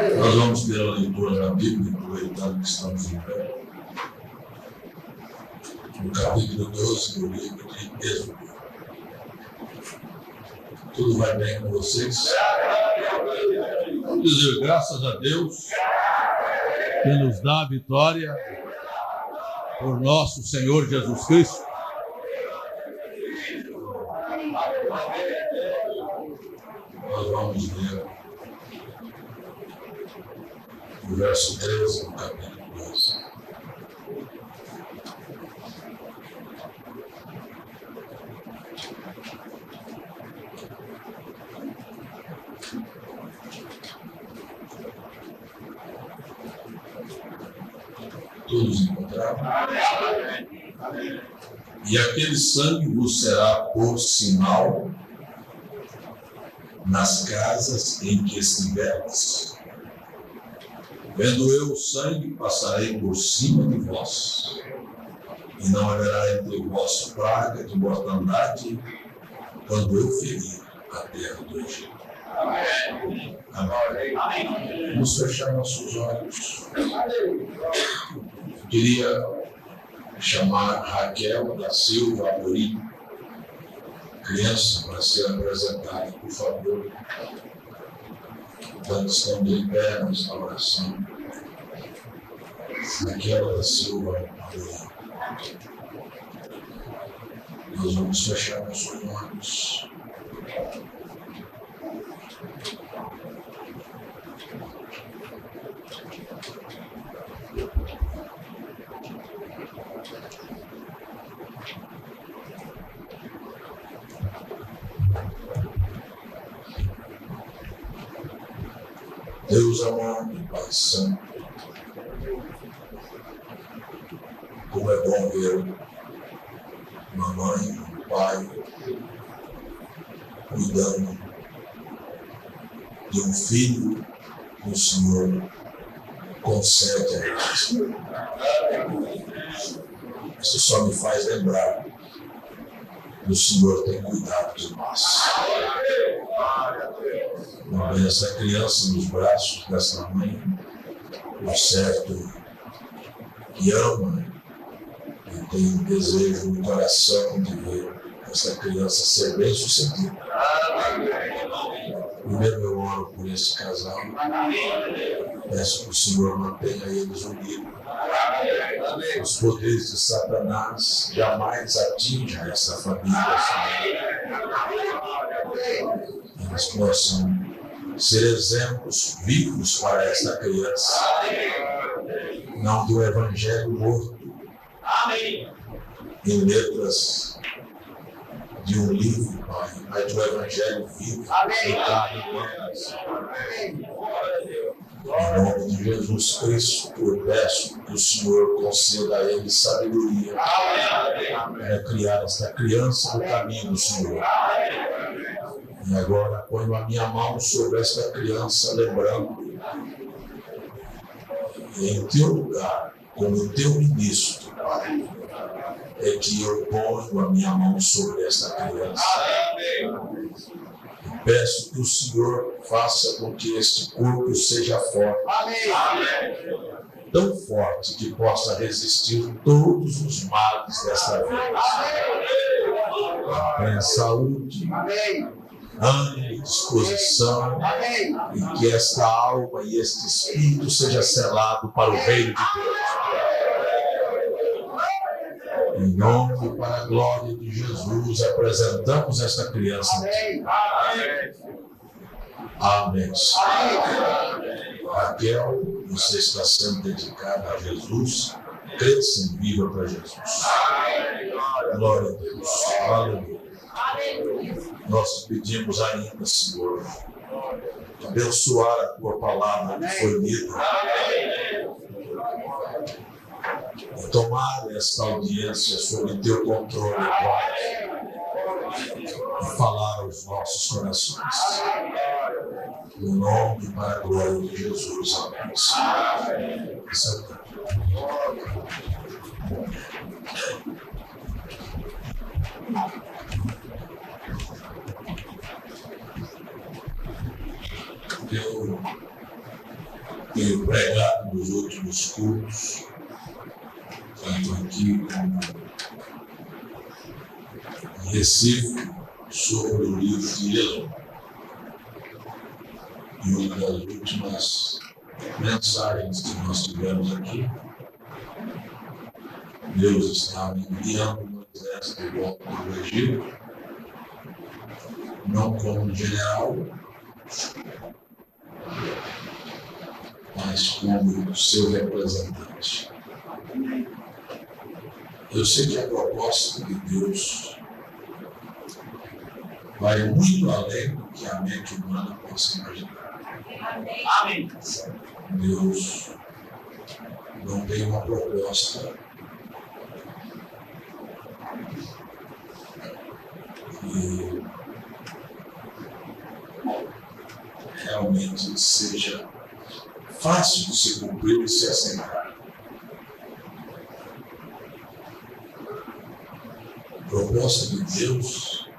Nós vamos ter a leitura da Bíblia, aproveitando que estamos em pé. No capítulo 12 do livro de Êxodo. Tudo vai bem com vocês? Vamos dizer graças a Deus que nos dá a vitória por nosso Senhor Jesus Cristo. Nós vamos ler o verso 13 do capítulo 12. Todos encontraram? E aquele sangue vos será por sinal nas casas em que estiverdes. Vendo eu o sangue, passarei por cima de vós, e não haverá entre vós praga de mortandade, quando eu ferir a terra do Egito. Amém. Amém. Vamos fechar nossos olhos. Queria chamar Raquel da Silva Amorim, criança, para ser apresentada, por favor. Enquanto estamos em pé nesta oração. Raquel da Silva Amorim. Nós vamos fechar nossos olhos. Deus amado, Pai Santo, como é bom ver uma mãe, um pai cuidando de um filho que o Senhor concede a eles. Isso só me faz lembrar que o Senhor tem cuidado de nós. Não vê essa criança nos braços dessa mãe, por certo que ama e tem um desejo no coração de ver essa criança ser bem sucedida. Primeiro eu oro por esse casal, peço que o Senhor mantenha eles unidos. Os poderes de Satanás jamais atinjam essa família, Senhor. Eles possam ser exemplos vivos para esta criança, não do evangelho morto, em letras de um livro, Pai, mas do evangelho vivo, em carne humana. Em nome de Jesus Cristo, eu peço que o Senhor conceda a eles sabedoria para criar esta criança no caminho do Senhor. E agora ponho a minha mão sobre esta criança, lembrando, em teu lugar, como teu ministro, Pai, é que eu ponho a minha mão sobre esta criança. E peço que o Senhor faça com que este corpo seja forte. Tão forte que possa resistir todos os males desta vida. Tenha saúde, ânimo, disposição, e que esta alma e este espírito seja selado para o reino de Deus. Em nome e para a glória de Jesus, apresentamos esta criança. Amém. Raquel, você está sendo dedicada a Jesus. Cresça e viva para Jesus. Glória a Deus. Aleluia. Nós te pedimos ainda, Senhor, abençoar a tua palavra que foi lida. E tomar esta audiência sob teu controle, Pai, e falar aos nossos corações. No nome e para a glória de Jesus. Amém. Eu tenho pregado nos últimos cultos, tanto aqui como em Recife, sobre o livro de Êxodo. E uma das últimas mensagens que nós tivemos aqui, Deus estava enviando Moisés de volta para o Egito, não como general, mas como seu representante. Eu sei que a proposta de Deus vai muito além do que a mente humana possa imaginar. Amém. Deus não tem uma proposta que realmente seja fácil de se cumprir e se aceitar. A proposta de Deus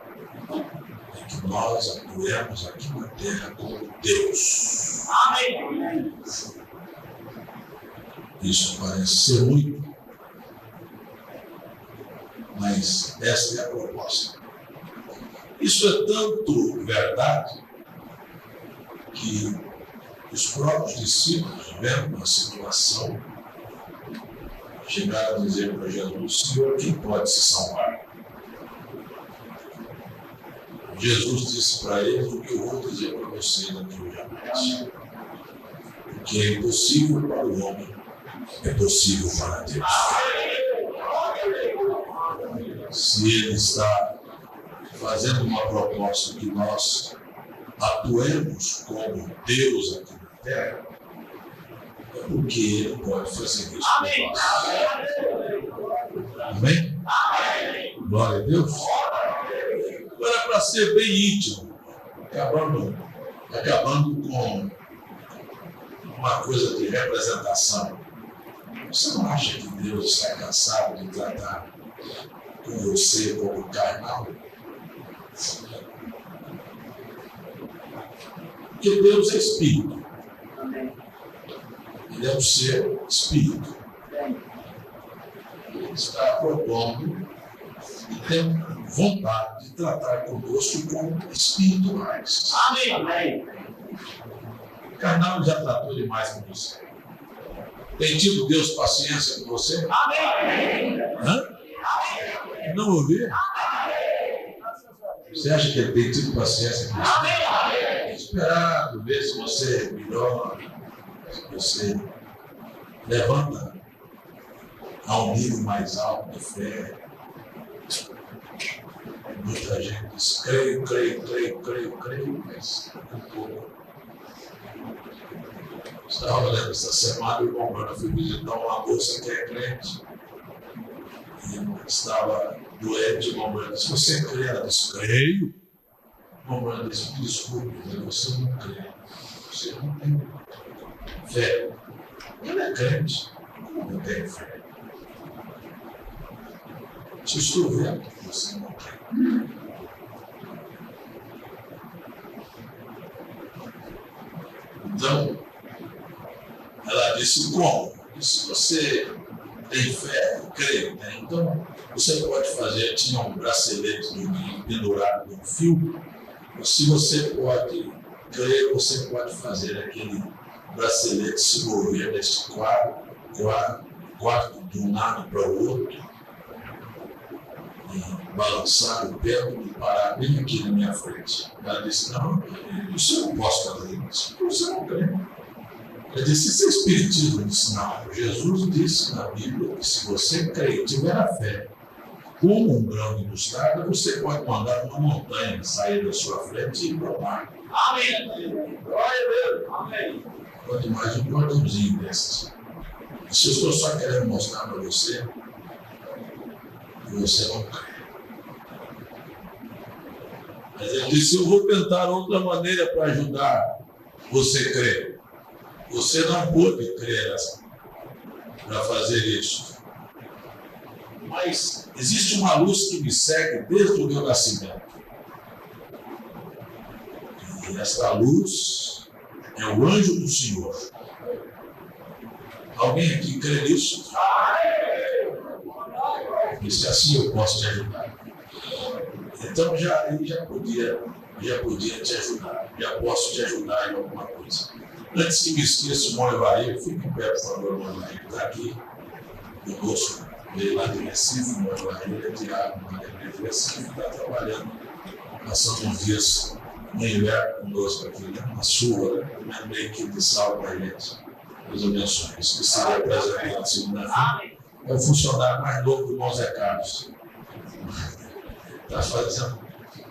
é que nós atuemos aqui na terra como Deus. Amém. Isso parece ser muito, mas essa é a proposta. Isso é tanto verdade que os próprios discípulos, vendo a situação, chegaram a dizer para Jesus: Senhor, quem pode se salvar? Jesus disse para eles o que eu vou dizer para vocês aqui hoje à noite. O que é impossível para o homem é possível para Deus. Se Ele está fazendo uma proposta que nós atuemos como Deus aqui na terra, é porque Ele pode fazer isso por nós. Amém? Glória a Deus. Agora, para ser bem íntimo, acabando com uma coisa de representação, você não acha que Deus está cansado de tratar com você como carnal? Porque Deus é Espírito. Ele é um ser Espírito. Ele está propondo e tem vontade de tratar conosco como espirituais. Amém. O carnal já tratou demais com você. Tem tido Deus paciência com você? Amém. Hã? Não ouviu? Você acha que ele tem tido paciência com você? Tem esperado, ver se você melhora, se você levanta a um nível mais alto de fé. Muita gente diz: creio, mas um pouco. Estava lendo essa semana, o irmão Bruno foi visitar uma moça que é crente. E estava doente, o irmão Bruno disse: você crê? Ela disse: creio. O irmão Bruno disse: me desculpe, mas você não crê. Você não tem fé. Ele é crente, como não tem fé? Te estou vendo que você não crê. Então, ela disse: como? Se você tem fé, crê, né? Então você pode fazer, tinha um bracelete pendurado num fio, se você pode crer, você pode fazer aquele bracelete se mover nesse quarto de um lado para o outro, e balançar o pêndulo e parar bem aqui na minha frente. Ela disse: não, isso eu não posso fazer isso, você não crê. Ele disse: isso é espiritismo. Ele disse: não, Jesus disse na Bíblia que se você crer e tiver a fé, como um grão de mostarda, você pode mandar uma montanha sair da sua frente e ir para o mar. Amém. Glória a Deus. Amém. Quanto mais um cordãozinho desses. Se eu estou só querendo mostrar para você que você não crê. Mas ele disse: eu vou tentar outra maneira para ajudar você a crer. Você não pode crer para fazer isso. Mas existe uma luz que me segue desde o meu nascimento. E esta luz é o anjo do Senhor. Alguém aqui crê nisso? Disse assim, eu posso te ajudar. Então ele já podia te ajudar. Já posso te ajudar em alguma coisa. Antes que me esqueça, o Mão Evair, fique em pé, por favor, o Mão Evair está aqui conosco. Veio lá de Recife, o Mão Evair é diácono na igreja de Recife, está trabalhando, passando uns dias no inverno conosco aqui, né? Na sua, né? Uma equipe de sal para a gente. Deus abençoe. Esqueci de apresentar na segunda-feira. É o funcionário mais novo do irmão Zé Carlos. Está ajudando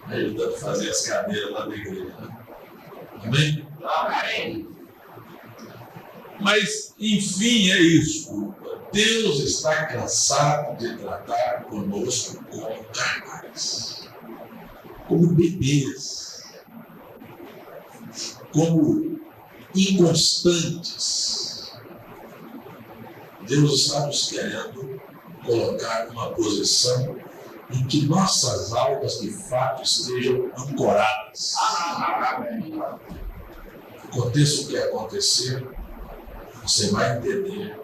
a fazer as cadeiras lá da igreja. Né? Amém? Amém. Mas, enfim, é isso. Deus está cansado de tratar conosco como carnais, como bebês, como inconstantes. Deus está nos querendo colocar numa posição em que nossas almas de fato estejam ancoradas. Aconteça o que acontecer, você vai entender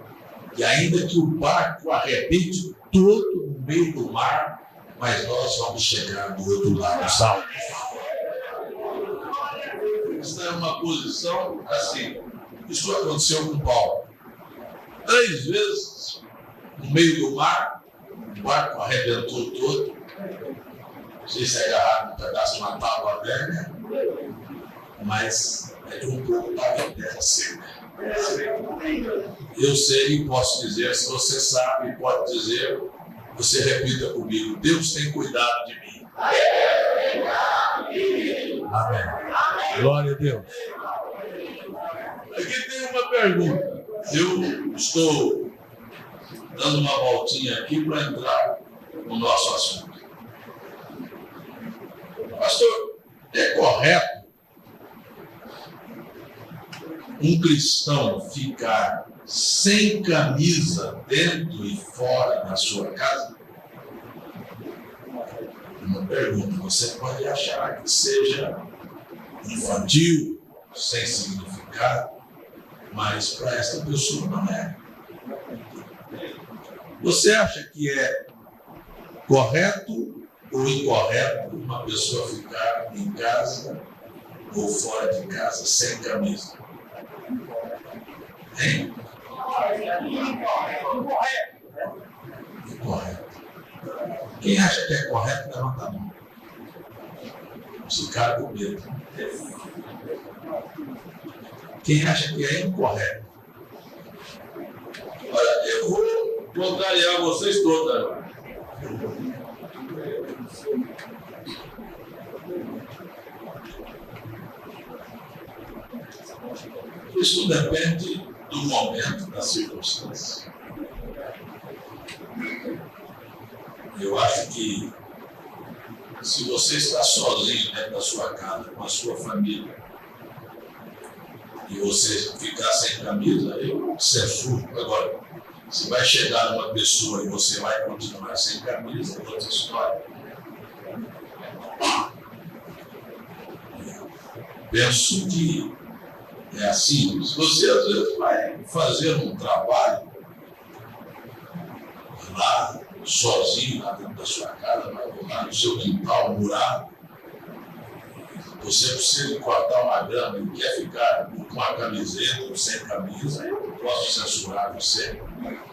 que ainda que o barco arrebente todo no meio do mar, mas nós vamos chegar do outro lado salvos. Esta é uma posição assim. Isso aconteceu com Paulo. 3 vezes no meio do mar, o barco arrebentou todo. Não sei se é agarrado um pedaço de uma tábua velha, mas é de um pouco para a terra seca. Eu sei e posso dizer, se você sabe e pode dizer, você repita comigo: Deus tem cuidado de mim. Amém. Glória a Deus. Aqui tem uma pergunta. Eu estou dando uma voltinha aqui para entrar no nosso assunto. Pastor, é correto um cristão ficar sem camisa dentro e fora da sua casa? Uma pergunta. Você pode achar que seja infantil, sem significado, mas para esta pessoa não é. Você acha que é correto ou incorreto uma pessoa ficar em casa ou fora de casa sem camisa? Hein? Incorreto. Quem acha que é correto, levanta a mão. Se cara com medo. Quem acha que é incorreto? Olha, eu vou contrariar vocês todos agora. Isso depende do momento, da circunstância. Eu acho que se você está sozinho dentro da sua casa, com a sua família, e você ficar sem camisa, eu censuro. Agora, se vai chegar uma pessoa e você vai continuar sem camisa, é outra história. Penso que é assim. Se você às vezes vai fazer um trabalho lá, sozinho, lá dentro da sua casa, lá no seu quintal, murado, você precisa cortar uma grama e quer ficar com a camiseta ou sem camisa, eu não posso censurar você.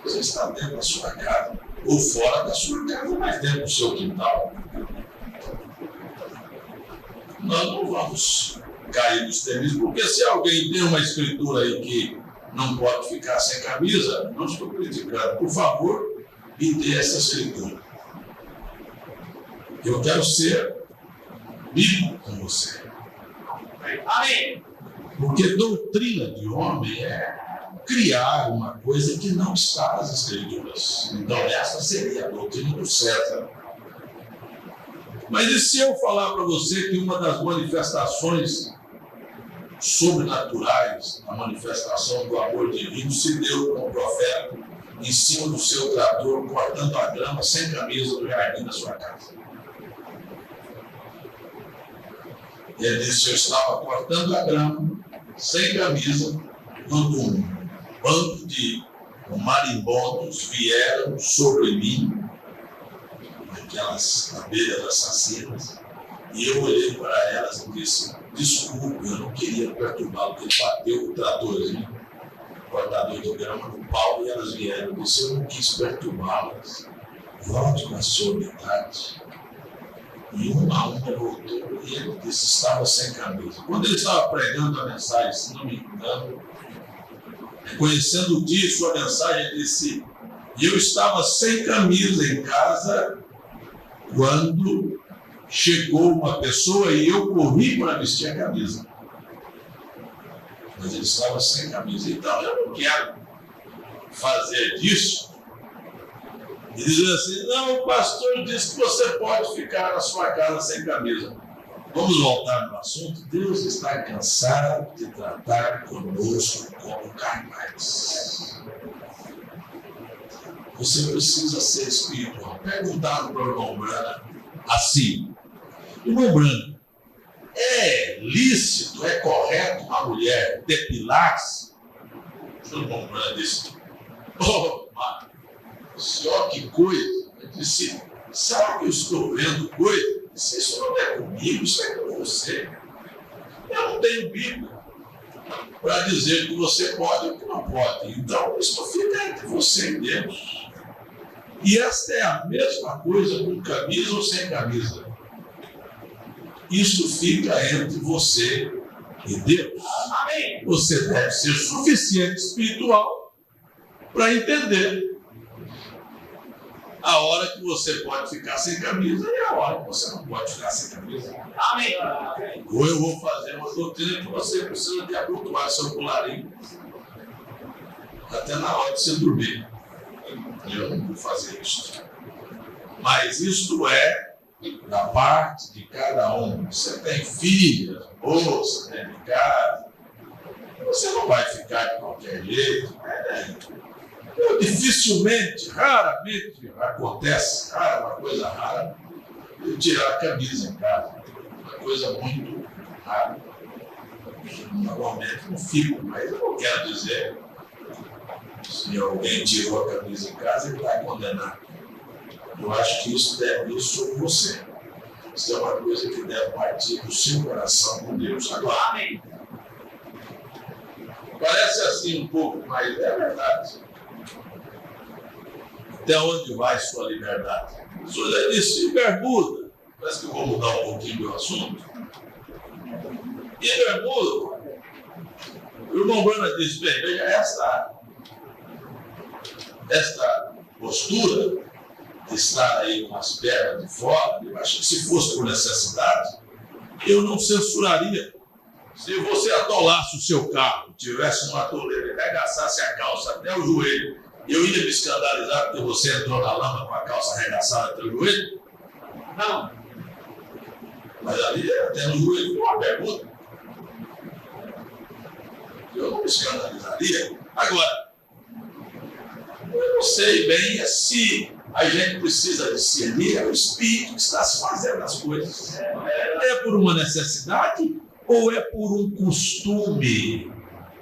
Você está dentro da sua casa, ou fora da sua casa, mas dentro do seu quintal. Nós não vamos cair nos termos, porque se alguém tem uma escritura aí que não pode ficar sem camisa, não estou criticando. Por favor, me dê essa escritura. Eu quero ser bíblico com você. Amém. Porque doutrina de homem é criar uma coisa que não está nas escrituras. Então essa seria a doutrina do César. Mas e se eu falar para você que uma das manifestações sobrenaturais, a manifestação do amor divino, se deu com o profeta em cima do seu trator, cortando a grama sem camisa do jardim da sua casa? Ele disse: eu estava cortando a grama sem camisa, quando um bando de Marimbondos vieram sobre mim, aquelas abelhas assassinas, e eu olhei para elas e disse: desculpe, eu não queria perturbá-lo, porque ele bateu o tratorzinho, o cortador de grama no pau, e elas vieram. Eu disse: eu não quis perturbá-las, volte na sua metade. E uma voltou, e ele disse: estava sem camisa. Quando ele estava pregando a mensagem, se não me engano, reconhecendo o dia e sua mensagem, ele disse: e eu estava sem camisa em casa quando chegou uma pessoa e eu corri para vestir a camisa. Mas ele estava sem camisa. Então eu não quero fazer disso e dizer assim: não, o pastor disse que você pode ficar na sua casa sem camisa. Vamos voltar no assunto. Deus está cansado de tratar conosco como carnais. Você precisa ser espiritual. Perguntaram para o irmão Brana assim: irmão Brana, é lícito, é correto uma mulher depilar-se? O irmão Brana disse: oh, mano, senhor, que coisa. Eu disse: sabe que eu estou vendo coisa? Eu disse: isso não é comigo, isso é com você. Eu não tenho Bíblia para dizer que você pode ou que não pode. Então, isso fica entre você e Deus. E esta é a mesma coisa com camisa ou sem camisa. Isso fica entre você e Deus. Amém. Você deve ser suficiente espiritual para entender a hora que você pode ficar sem camisa e a hora que você não pode ficar sem camisa. Amém. Ou eu vou fazer uma doutrina que você precisa de abotoar seu colarinho até na hora de você dormir. Eu não vou fazer isso. Mas isto é da parte de cada um. Você tem filhas, moça, tem de casa. Você não vai ficar de qualquer jeito. Dificilmente, raramente acontece, uma coisa rara, eu tirar a camisa em casa. Uma coisa muito rara. Normalmente não fico, mas eu não quero dizer. Se alguém tirou a camisa em casa, ele vai condenar. Eu acho que isso deve vir sobre você. Isso é uma coisa que deve partir do seu coração com Deus. Agora, amém. Parece assim um pouco, mas é verdade. Até onde vai sua liberdade? O senhor já disse bermuda. Parece que eu vou mudar um pouquinho o assunto. E bermuda? O irmão Brana disse: bem, veja esta postura de estar aí com as pernas de fora, eu acho que se fosse por necessidade, eu não censuraria. Se você atolasse o seu carro, tivesse uma atoleira e arregaçasse a calça até o joelho, eu ia me escandalizar porque você entrou na lama com a calça arregaçada até o joelho? Não. Mas ali, até no joelho, uma pergunta. Eu não me escandalizaria. Agora, eu não sei bem se a gente precisa discernir, é o Espírito que está se fazendo as coisas. É por uma necessidade ou é por um costume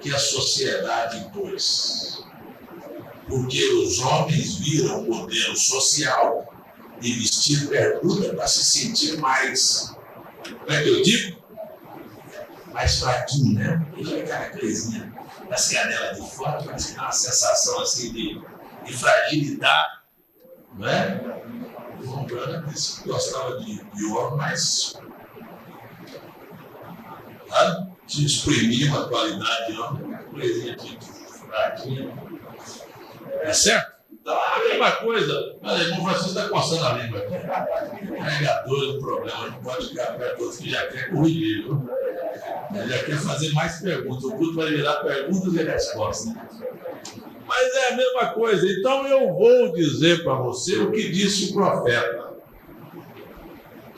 que a sociedade impôs? Porque os homens viram o modelo social de vestir bermuda para se sentir mais, como é que eu digo? Mais fraquinho, né? E aquela coisinha das canelas de fora, para ter uma sensação assim de fragilidade, não é? O irmão Brana disse que gostava de homem, mas te exprimia uma qualidade de homem, uma coisinha de fraquinha. É certo? Então, a mesma coisa. Mas o irmão Francisco está coçando a língua. Carregador é um problema, não pode ficar perto de outros que já quer corrigir. Ele já quer fazer mais perguntas. O culto vai virar perguntas e respostas. Mas é a mesma coisa. Então eu vou dizer para você o que disse o profeta.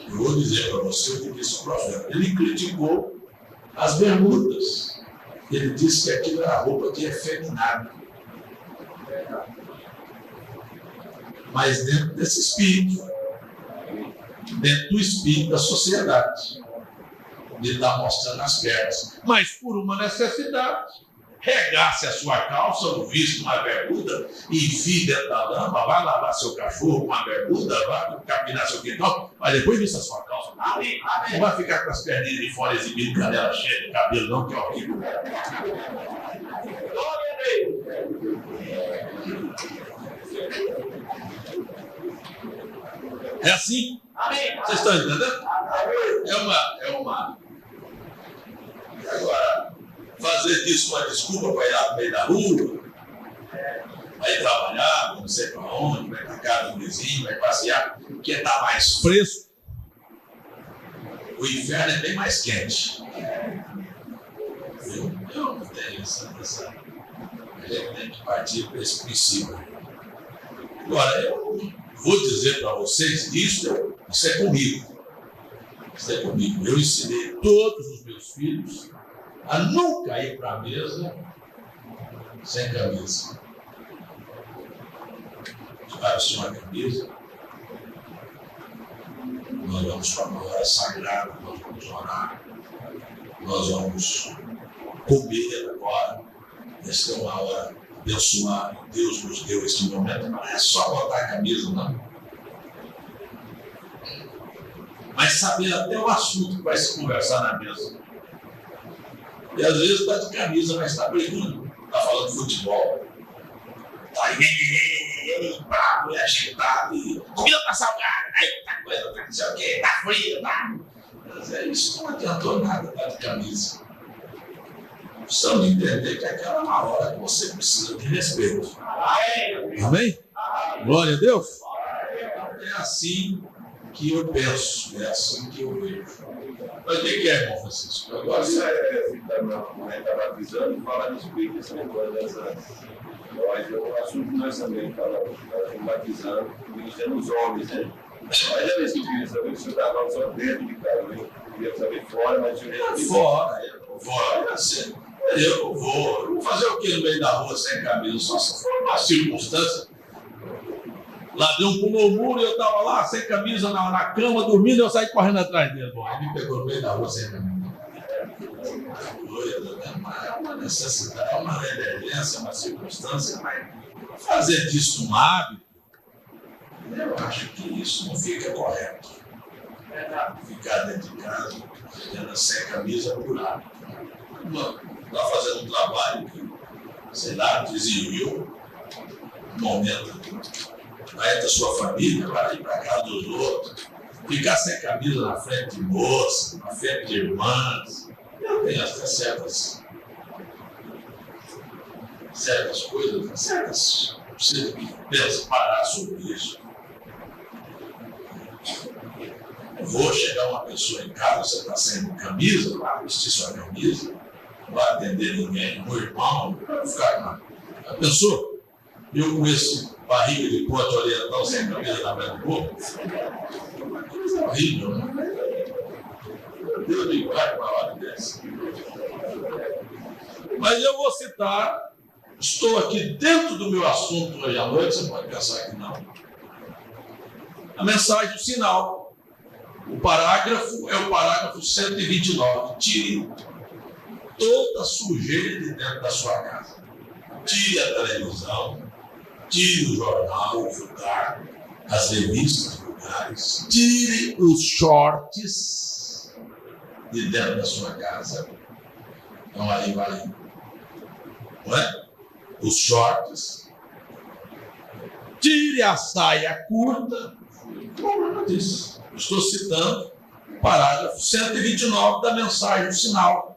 Eu vou dizer para você o que disse o profeta. Ele criticou as bermudas. Ele disse que aquilo era roupa de efeminado. Mas dentro desse espírito, dentro do espírito da sociedade, ele está mostrando as pernas. Mas por uma necessidade, regace a sua calça, um visto, uma bermuda, enfie dentro da lama, vai lavar seu cachorro com uma bermuda, vai capinar seu quintal, mas depois vista a sua calça. Amém. Não vai ficar com as perninhas de fora exibindo canela cheia de cabelo, não, que é horrível. Glória a Deus. É assim? Amém. Vocês estão entendendo? É uma. Agora, fazer disso uma desculpa para ir lá no meio da rua, vai trabalhar, não sei para onde, vai para casa do vizinho, vai passear, porque está mais fresco. O inferno é bem mais quente. Eu não tenho essa. A gente tem que partir para esse princípio. Agora, eu vou dizer para vocês, isso é comigo. Isso é comigo. Eu ensinei todos os meus filhos a nunca ir para a mesa sem camisa. Os caras tinham uma camisa. Nós vamos para uma hora sagrada, nós vamos orar, nós vamos comer agora. Essa é uma hora abençoada. Deus nos deu esse momento. Não é só botar a camisa, não. Mas saber até o assunto que vai se conversar na mesa. E às vezes está de camisa, mas está brigando. Está falando de futebol. Está bravo, agitado. Comida está salgada. Tá coisa, não sei o quê. Está fria, tá. Mas isso não adiantou nada, está de camisa. Precisamos entender que aquela é uma hora que você precisa de respeito. Amém? Glória a Deus. É assim que eu penso, é assim que eu vejo. Mas o que é, irmão Francisco? Agora você está avisando, fala a respeito desse negócio dessas. Mas o assunto que nós também falamos, nós estamos batizando, ministrando os homens, né? Mas é isso que eu queria saber, se o senhor estava só dentro de casa, eu queria saber fora, mas o senhor fora, eu vou fazer o que no meio da rua sem camisa? Só se for uma circunstância. Ladrão pulou o muro e eu estava lá sem camisa na cama, dormindo, eu saí correndo atrás dele. Bom, ele me pegou no meio da rua sem camisa. É uma necessidade, é uma emergência, é uma circunstância, mas fazer disso um hábito, eu acho que isso não fica correto. Ficar dentro de casa, sem camisa por hábito. Está fazendo um trabalho que, sei lá, desviou um momento. Vai da sua família, vai ir para casa dos outros, ficar sem camisa na frente de moça, na frente de irmãs. Eu tenho até certas coisas, você pensa, parar sobre isso. Vou chegar uma pessoa em casa, você está sem camisa, vai vestir sua camisa, não vai atender ninguém, um irmão, vai ficar lá. Já pensou? Eu com esse barriga de pote oriental sem camisa na frente do corpo? É uma coisa horrível, né? Deus me guarde uma hora dessa. Mas eu vou citar, estou aqui dentro do meu assunto hoje à noite, você pode pensar que não. A mensagem, o sinal. O parágrafo é o parágrafo 129. Tire toda sujeira de dentro da sua casa. Tire a televisão, tire o jornal vulgar, as revistas vulgares, tire os shorts de dentro da sua casa. Então aí vai, não é? Os shorts, tire a saia curta. Como disso? Estou citando o parágrafo 129 da mensagem do sinal,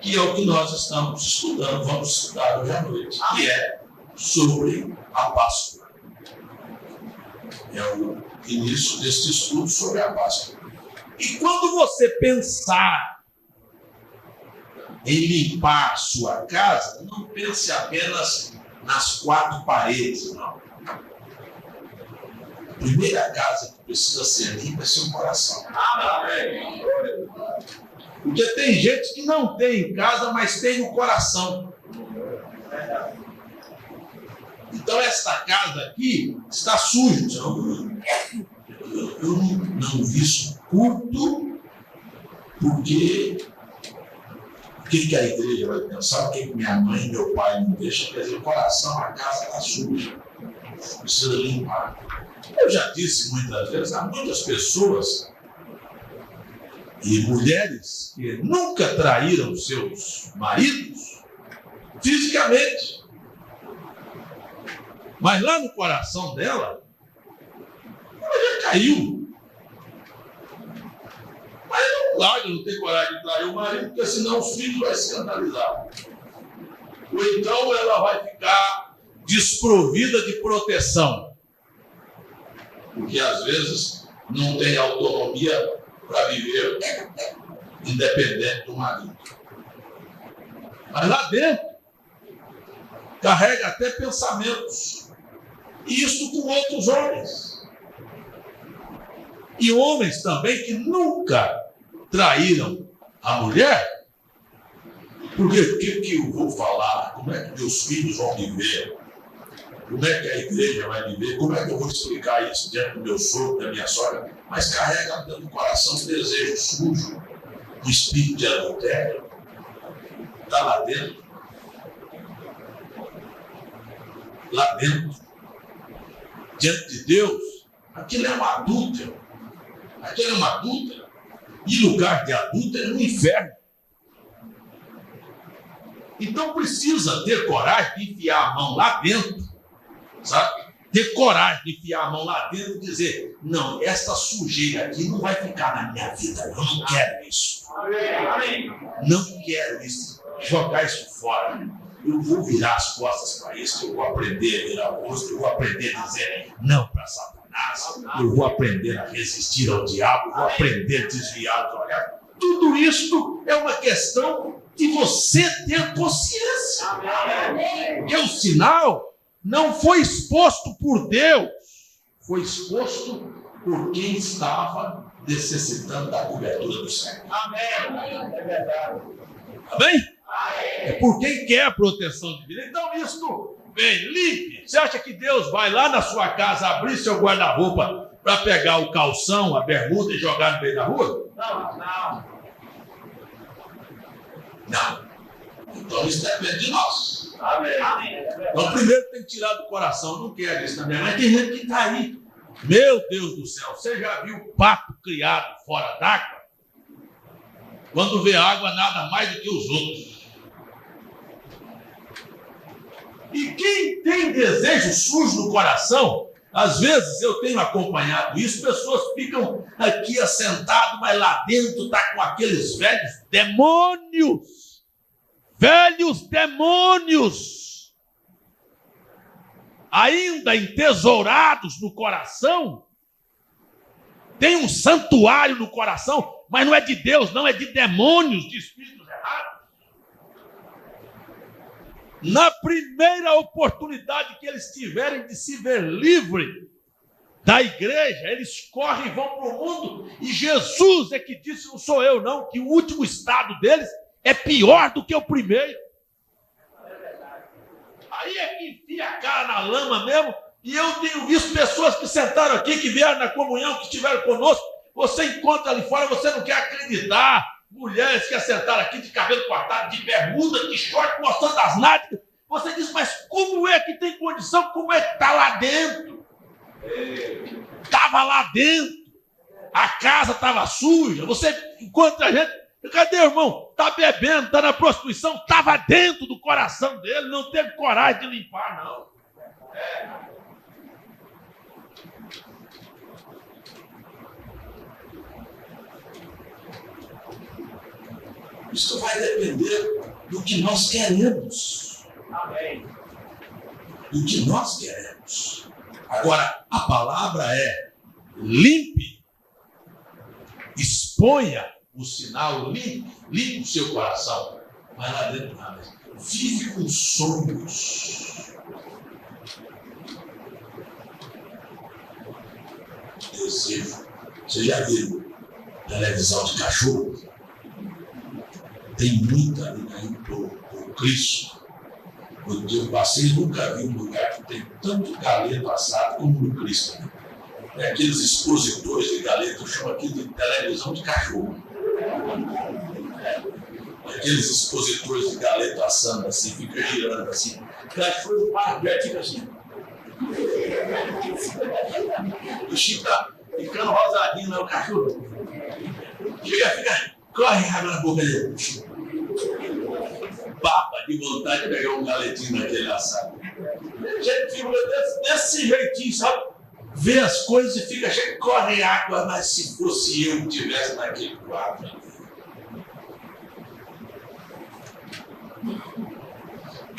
que é o que nós estamos estudando, vamos estudar hoje à noite, que é sobre a Páscoa. É o início deste estudo sobre a Páscoa. E quando você pensar em limpar sua casa, não pense apenas nas quatro paredes, não. A primeira casa que precisa ser limpa é seu coração. Amém. Porque tem gente que não tem em casa, mas tem no coração. Então esta casa aqui está suja. Eu não visto culto porque O que a igreja vai pensar? O que minha mãe e meu pai não deixam? Quer dizer, o coração, a casa está suja. Precisa limpar. Eu já disse muitas vezes, há muitas pessoas e mulheres que nunca traíram seus maridos fisicamente. Mas lá no coração dela, ela já caiu. Mas não larga, não tem coragem de trair o marido, porque senão os filhos vão se escandalizar. Ou então ela vai ficar desprovida de proteção. Porque às vezes não tem autonomia para viver independente do marido. Mas lá dentro, carrega até pensamentos. E isso com outros homens. E homens também que nunca traíram a mulher. Porque o que eu vou falar? Como é que meus filhos vão viver? Como é que a igreja vai viver? Como é que eu vou explicar isso diante do meu sogro, da minha sogra? Mas carrega dentro do coração um desejo sujo, um espírito de adultério. Está lá dentro. Lá dentro. Diante de Deus, aquilo é uma adúltera. Aquilo é uma adúltera. E lugar de adúltera é no inferno. Então precisa ter coragem de enfiar a mão lá dentro, sabe? Ter coragem de enfiar a mão lá dentro e dizer, não, essa sujeira aqui não vai ficar na minha vida, eu não quero isso. Não quero isso. Jogar isso fora. Eu vou virar as costas para isso, eu vou aprender a virar o rosto, eu vou aprender a dizer não para Satanás, eu vou aprender a resistir ao diabo, eu vou aprender a desviar os olhares. Tudo isso é uma questão de você ter consciência. Porque o sinal não foi exposto por Deus, foi exposto por quem estava necessitando da cobertura do céu. Amém. É verdade. Amém? É por quem quer a proteção divina. Então isso, bem, limpe. Você acha que Deus vai lá na sua casa abrir seu guarda-roupa para pegar o calção, a bermuda e jogar no meio da rua? Não. Então isso depende de nós. Amém. Então primeiro tem que tirar do coração. Não quero isso também. Mas tem gente que está aí. Meu Deus do céu, você já viu pato criado fora d'água? Quando vê água, nada mais do que os outros. E quem tem desejo sujo no coração, às vezes eu tenho acompanhado isso, pessoas ficam aqui assentadas, mas lá dentro está com aqueles velhos demônios. Velhos demônios. Ainda entesourados no coração. Tem um santuário no coração, mas não é de Deus, não, é de demônios, de espíritos errados. Na primeira oportunidade que eles tiverem de se ver livre da igreja, eles correm e vão para o mundo. E Jesus é que disse, não sou eu não, que o último estado deles é pior do que o primeiro. Aí é que enfia a cara na lama mesmo. E eu tenho visto pessoas que sentaram aqui, que vieram na comunhão, que estiveram conosco. Você encontra ali fora, você não quer acreditar. Mulheres que assentaram aqui de cabelo cortado, de bermuda, de short, mostrando as nádegas. Você diz, mas como é que tem condição? Como é que está lá dentro? Estava lá dentro. A casa estava suja. Você encontra a gente. Cadê, irmão? Está bebendo, está na prostituição. Estava dentro do coração dele. Não teve coragem de limpar, não. Isso vai depender do que nós queremos. Amém. Do que nós queremos. Agora, a palavra é limpe, exponha o sinal, limpe o seu coração. Vai lá dentro nada. Vive com sonhos. Desejo. Você já viu televisão de cachorro? Tem muita ali por Cristo. Quando eu passei, nunca vi um lugar que tem tanto galeto assado como no Cristo. É aqueles expositores de galeto, eu chamo aqui de televisão de cachorro. Aqueles expositores de galeta assando assim, fica girando assim. Cachorro para, fica assim. O Chico tá ficando rosadinho lá, o cachorro. Fica, corre água na boca dele. Papa de vontade de pegar um galetinho naquele assado. A gente fica desse jeitinho, sabe? Vê as coisas e fica cheio, corre água, mas se fosse eu que estivesse naquele quadro.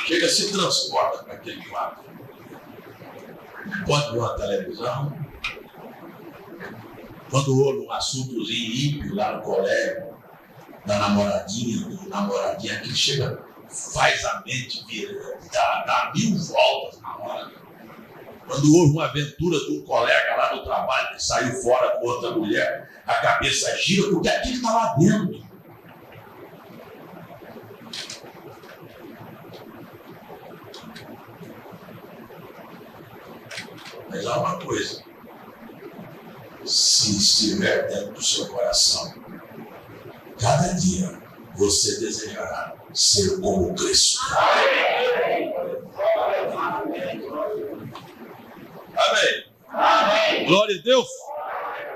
Chega, se transporta para aquele quadro. Pode ver uma televisão. Quando ouve um assuntozinho ímpio lá no colégio, da namoradinha, do namoradinho, aqui chega, faz a mente virar, dá 1000 voltas na hora. Quando houve uma aventura de um colega lá no trabalho que saiu fora com outra mulher, a cabeça gira, porque aquilo está lá dentro. Mas há uma coisa, se estiver dentro do seu coração, cada dia você desejará ser como Cristo. Amém. Amém. Glória a Deus.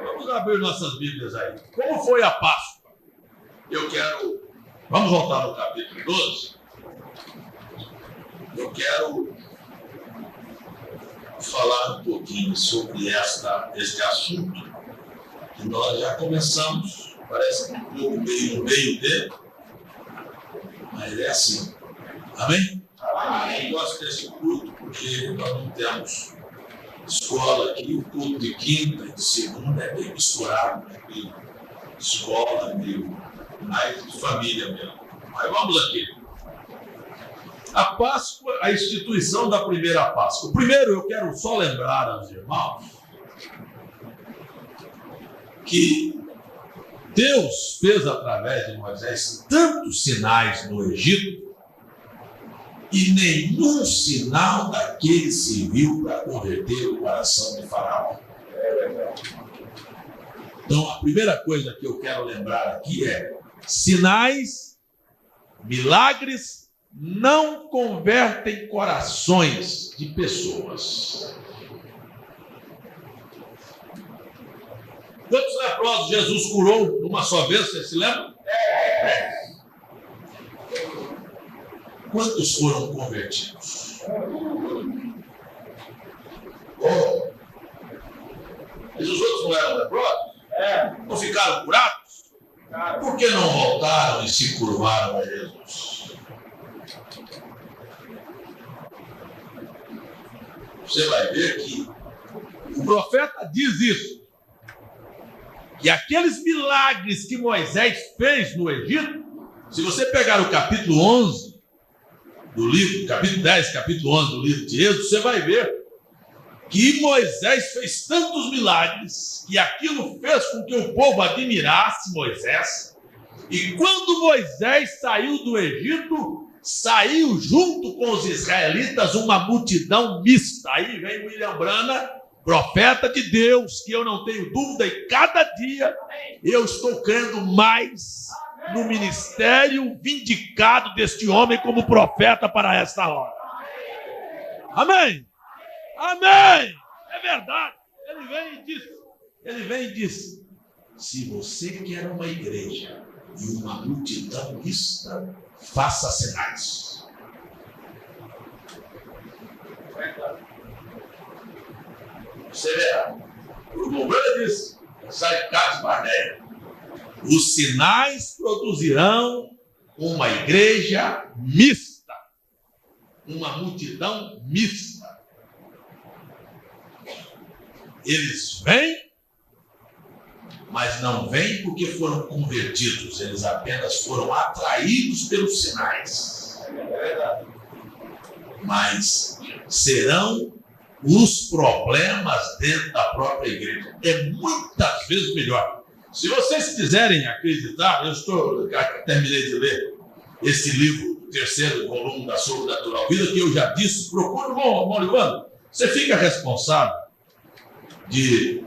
Vamos abrir nossas Bíblias aí. Como foi a Páscoa? Vamos voltar no capítulo 12. Eu quero falar um pouquinho sobre este assunto que nós já começamos, parece um pouco no meio dele, mas é assim. Amém? Amém. Eu gosto desse culto porque nós não temos escola aqui, o culto de quinta e de segunda é bem misturado, né? Escola, mais de família mesmo. Mas vamos aqui. A Páscoa, a instituição da primeira Páscoa. Primeiro, eu quero só lembrar aos irmãos que Deus fez através de Moisés tantos sinais no Egito e nenhum sinal daquele serviu para converter o coração de Faraó. Então, a primeira coisa que eu quero lembrar aqui é: sinais, milagres não convertem corações de pessoas. Quantos leprosos Jesus curou numa só vez, você se lembra? Quantos foram convertidos? Mas os outros não eram leprosos? Não ficaram curados? Por que não voltaram e se curvaram a Jesus? Você vai ver que o profeta diz isso. E aqueles milagres que Moisés fez no Egito, se você pegar o capítulo 11 do livro, capítulo 10, capítulo 11 do livro de Êxodo, você vai ver que Moisés fez tantos milagres que aquilo fez com que o povo admirasse Moisés. E quando Moisés saiu do Egito, saiu junto com os israelitas uma multidão mista. Aí vem William Branham, profeta de Deus, que eu não tenho dúvida, e cada dia eu estou crendo mais no ministério vindicado deste homem como profeta para esta hora. Amém? Amém! É verdade. Ele vem e diz, se você quer uma igreja e uma multidão mista, faça sinais. Você verá. O governo diz, sai de casa Barneia. Os sinais produzirão uma igreja mista. Uma multidão mista. Eles vêm, mas não vêm porque foram convertidos. Eles apenas foram atraídos pelos sinais. Mas serão os problemas dentro da própria igreja. É muitas vezes melhor. Se vocês quiserem acreditar, terminei de ler esse livro, o terceiro volume da Sobrenatural Vida, que eu já disse, procura o irmão Livano. Você fica responsável de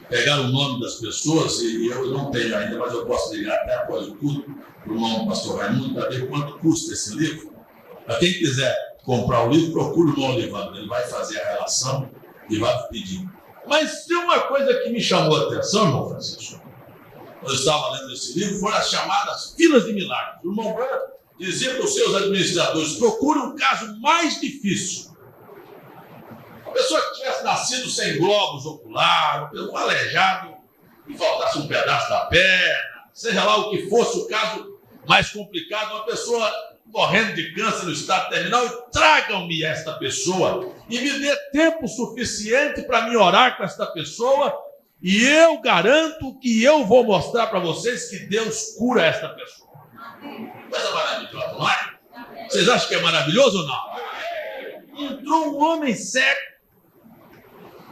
pegar o nome das pessoas, e eu não tenho ainda, mas eu posso ligar até após o culto, o irmão pastor Raimundo para ver quanto custa esse livro. Para quem quiser comprar o livro, procure o irmão Olivando. Ele vai fazer a relação e vai pedir. Mas tem uma coisa que me chamou a atenção, irmão Francisco. Quando eu estava lendo esse livro, foram as chamadas filas de milagres. O irmão Branco dizia para os seus administradores: procure um caso mais difícil. Uma pessoa que tivesse nascido sem globos ocular, um aleijado, e faltasse um pedaço da perna, seja lá o que fosse o caso mais complicado, uma pessoa morrendo de câncer no estado terminal, e tragam-me esta pessoa e me dê tempo suficiente para me orar com esta pessoa, e eu garanto que eu vou mostrar para vocês que Deus cura esta pessoa. Coisa maravilhosa, não é? Vocês acham que é maravilhoso ou não? Entrou um homem cego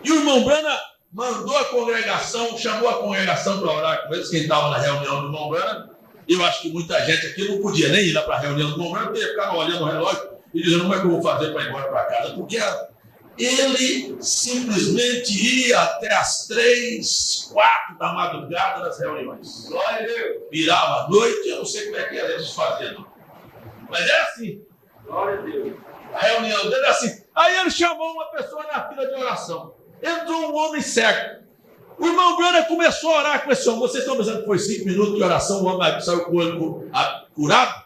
e o irmão Brana mandou a congregação, chamou a congregação para orar com eles. Quem estava na reunião do irmão Brana, eu acho que muita gente aqui não podia nem ir lá para a reunião do irmão Brana, porque ficaram olhando o relógio e dizendo: como é que eu vou fazer para ir embora para casa? Porque ele simplesmente ia até as 3, 4 da madrugada nas reuniões. Glória a Deus. Virava à noite, eu não sei como é que eles faziam, não. Mas é assim. Glória a Deus. A reunião dele é assim. Aí ele chamou uma pessoa na fila de oração. Entrou um homem cego. O irmão Brana começou a orar com esse homem. Vocês estão pensando que foi 5 minutos de oração, o homem saiu com o olho curado?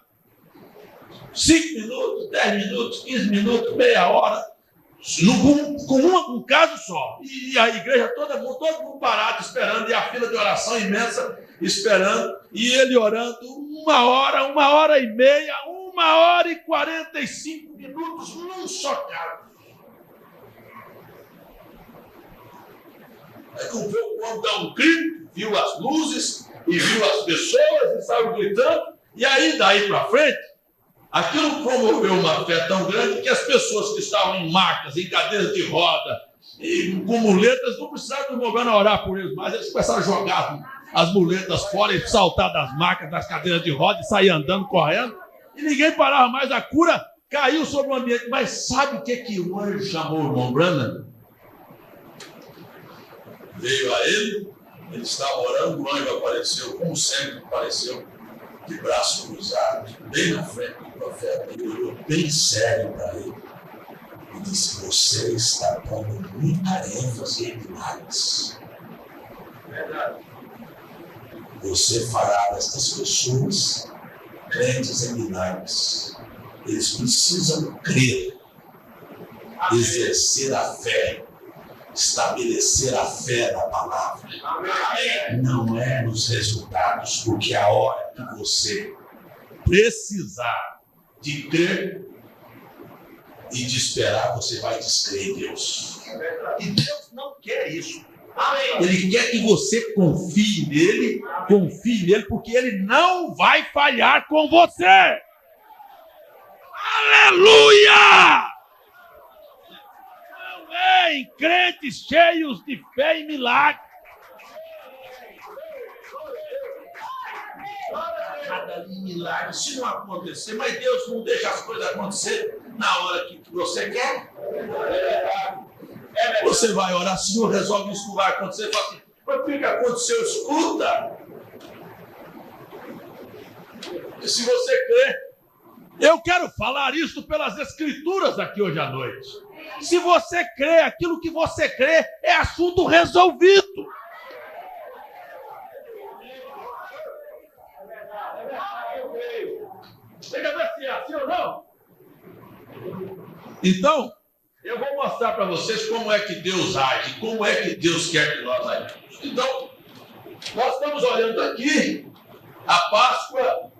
5 minutos, 10 minutos, 15 minutos, meia hora. Com um caso só. E a igreja todo mundo parado esperando, e a fila de oração imensa esperando, e ele orando 1 hora, 1h30, 1h45 num só caso. Aí com o homem dá um grito, viu as luzes e viu as pessoas e saiu gritando, e aí daí para frente aquilo promoveu uma fé tão grande que as pessoas que estavam em macas, em cadeiras de roda, e com muletas, não precisavam do irmão Brana orar por eles, mas eles começaram a jogar as muletas fora e saltar das macas, das cadeiras de roda e sair andando, correndo, e ninguém parava mais. A cura caiu sobre o ambiente. Mas sabe o que o anjo chamou o irmão Brana? Veio a ele estava orando, o anjo apareceu, como sempre apareceu, de braço cruzado, bem na frente do profeta. Ele olhou bem sério para ele e disse: você está dando muita ênfase em milagres. Verdade. Você fará destas pessoas crentes em milagres. Eles precisam crer, exercer a fé, estabelecer a fé na palavra. Não é nos resultados, porque a hora que você precisar de crer e de esperar, você vai descrer em Deus. E Deus não quer isso. Ele quer que você confie nele, porque ele não vai falhar com você. Aleluia! Em crentes cheios de fé e milagre. Nada ali milagre, se não acontecer, mas Deus não deixa as coisas acontecer na hora que você quer. Você vai orar: Senhor, resolve isso, não vai acontecer. Fala assim: mas o que aconteceu? Escuta. E se você crê, eu quero falar isso pelas Escrituras aqui hoje à noite. Se você crê, aquilo que você crê é assunto resolvido. Você quer ver se é assim ou não? Então, eu vou mostrar para vocês como é que Deus age, como é que Deus quer que nós agimos. Então, nós estamos olhando aqui a Páscoa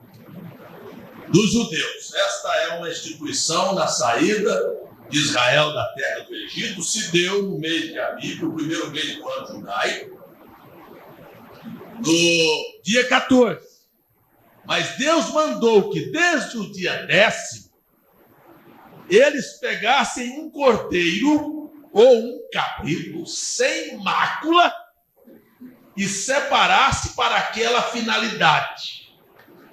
dos judeus. Esta é uma instituição na saída de Israel da terra do Egito. Se deu no mês de Abib, o primeiro mês do ano judaico, no dia 14. Mas Deus mandou que desde o dia 10º eles pegassem um cordeiro ou um cabrito sem mácula e separasse para aquela finalidade.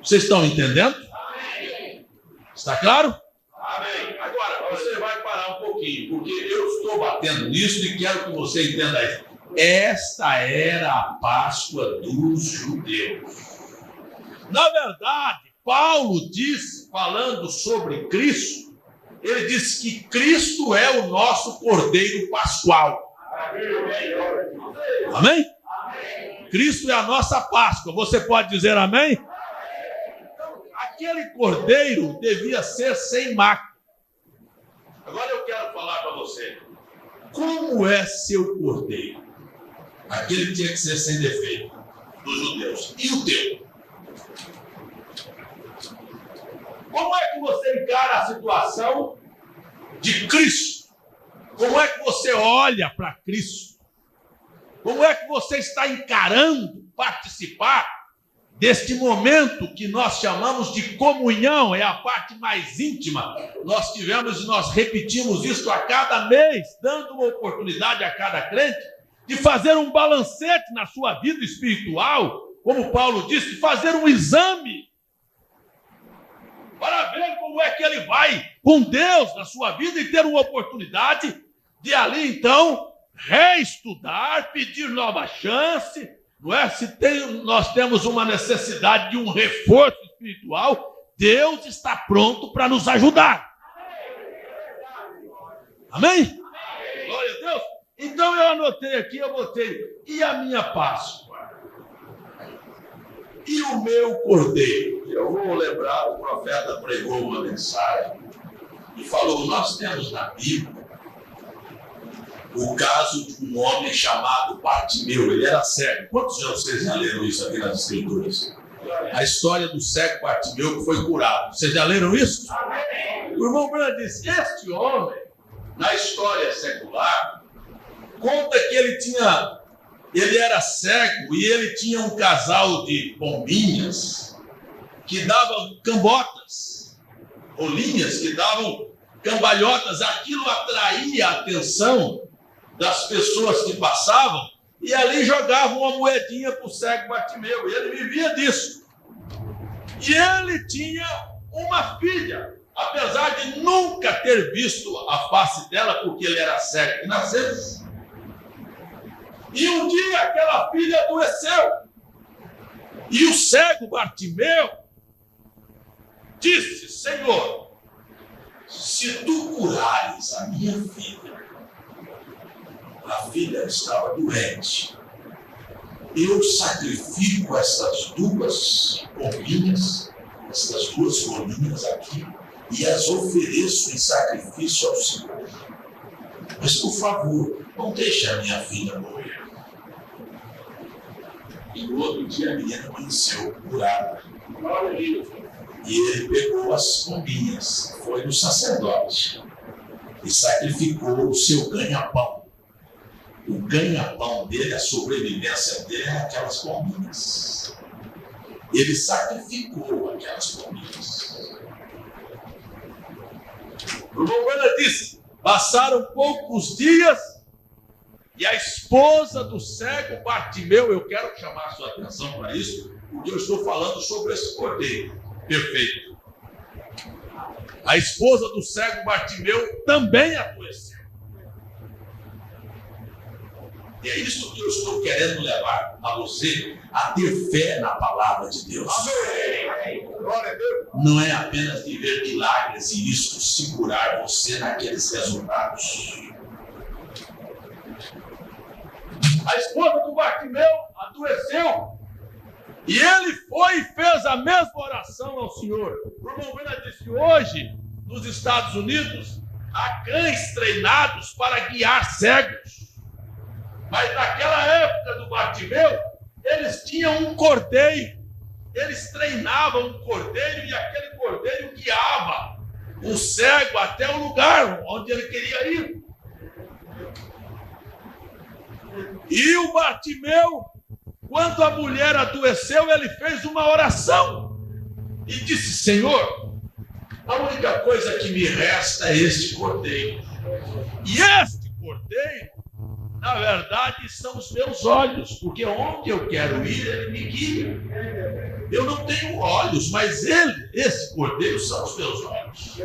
Vocês estão entendendo? Amém. Está claro? Amém. Agora, você vai parar um pouquinho, porque eu estou batendo nisso e quero que você entenda isso. Esta era a Páscoa dos judeus. Na verdade, Paulo diz, falando sobre Cristo, ele diz que Cristo é o nosso Cordeiro Pascual. Amém? Cristo é a nossa Páscoa. Você pode dizer amém? Então, aquele cordeiro devia ser sem mácula. Agora eu quero falar para você. Como é seu cordeiro? Aquele tinha que ser sem defeito dos judeus. E o teu? Como é que você encara a situação de Cristo? Como é que você olha para Cristo? Como é que você está encarando participar deste momento que nós chamamos de comunhão? É a parte mais íntima. Nós tivemos e nós repetimos isso a cada mês, dando uma oportunidade a cada crente de fazer um balancete na sua vida espiritual, como Paulo disse, de fazer um exame para ver como é que ele vai com Deus na sua vida e ter uma oportunidade de ali então reestudar, pedir nova chance, não é? Se nós temos uma necessidade de um reforço espiritual, Deus está pronto para nos ajudar. Amém? Glória a Deus. Então eu anotei aqui, eu botei, e a minha Páscoa? E o meu cordeiro? Eu vou lembrar, o profeta pregou uma mensagem e falou, nós temos na Bíblia o caso de um homem chamado Bartimeu. Ele era cego. Quantos de vocês já leram isso aqui nas Escrituras? A história do cego Bartimeu que foi curado. Vocês já leram isso? O irmão Branco disse, este homem, na história secular, conta que ele era cego e ele tinha um casal de pombinhas que davam cambotas, rolinhas que davam cambalhotas. Aquilo atraía a atenção das pessoas que passavam e ali jogavam uma moedinha para o cego Bartimeu. E ele vivia disso. E ele tinha uma filha, apesar de nunca ter visto a face dela, porque ele era cego que nasceu. E um dia aquela filha adoeceu. E o cego Bartimeu disse, Senhor, se tu curares a minha filha, a filha estava doente, eu sacrifico essas duas pombinhas, essas duas rolinhas aqui, e as ofereço em sacrifício ao Senhor. Mas, por favor, não deixe a minha filha morrer. E no outro dia a menina amanheceu curada. E ele pegou as pombinhas, foi no sacerdote e sacrificou o seu ganha-pão. O ganha-pão dele, a sobrevivência dele era aquelas pombinhas. Ele sacrificou aquelas pombinhas. O irmão disse, passaram poucos dias e a esposa do cego Bartimeu, eu quero chamar a sua atenção para isso, porque eu estou falando sobre esse cordeiro perfeito. A esposa do cego Bartimeu também adoeceu. E é isso que eu estou querendo levar a você a ter fé na palavra de Deus. Não é apenas viver milagres e isso segurar você naqueles resultados. A esposa do Bartimeu adoeceu. E ele foi e fez a mesma oração ao Senhor. O irmão Bernardo disse, hoje, nos Estados Unidos, há cães treinados para guiar cegos. Mas naquela época do Bartimeu, eles tinham um cordeiro. Eles treinavam um cordeiro e aquele cordeiro guiava o cego até o lugar onde ele queria ir. E o Bartimeu, quando a mulher adoeceu, ele fez uma oração e disse, Senhor, a única coisa que me resta é este cordeiro. E este cordeiro, na verdade, são os meus olhos, porque onde eu quero ir, ele me guia. Eu não tenho olhos, mas esse cordeiro, são os meus olhos.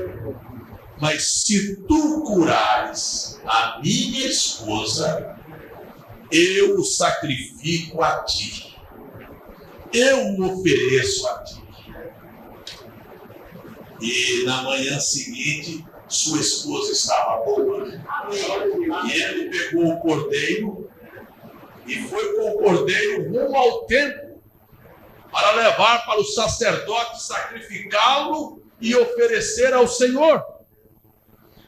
Mas se tu curares a minha esposa, eu o sacrifico a ti. eu o ofereço a ti. E na manhã seguinte, sua esposa estava boa. E ele pegou o cordeiro e foi com o cordeiro rumo ao templo para levar para o sacerdote, sacrificá-lo e oferecer ao Senhor.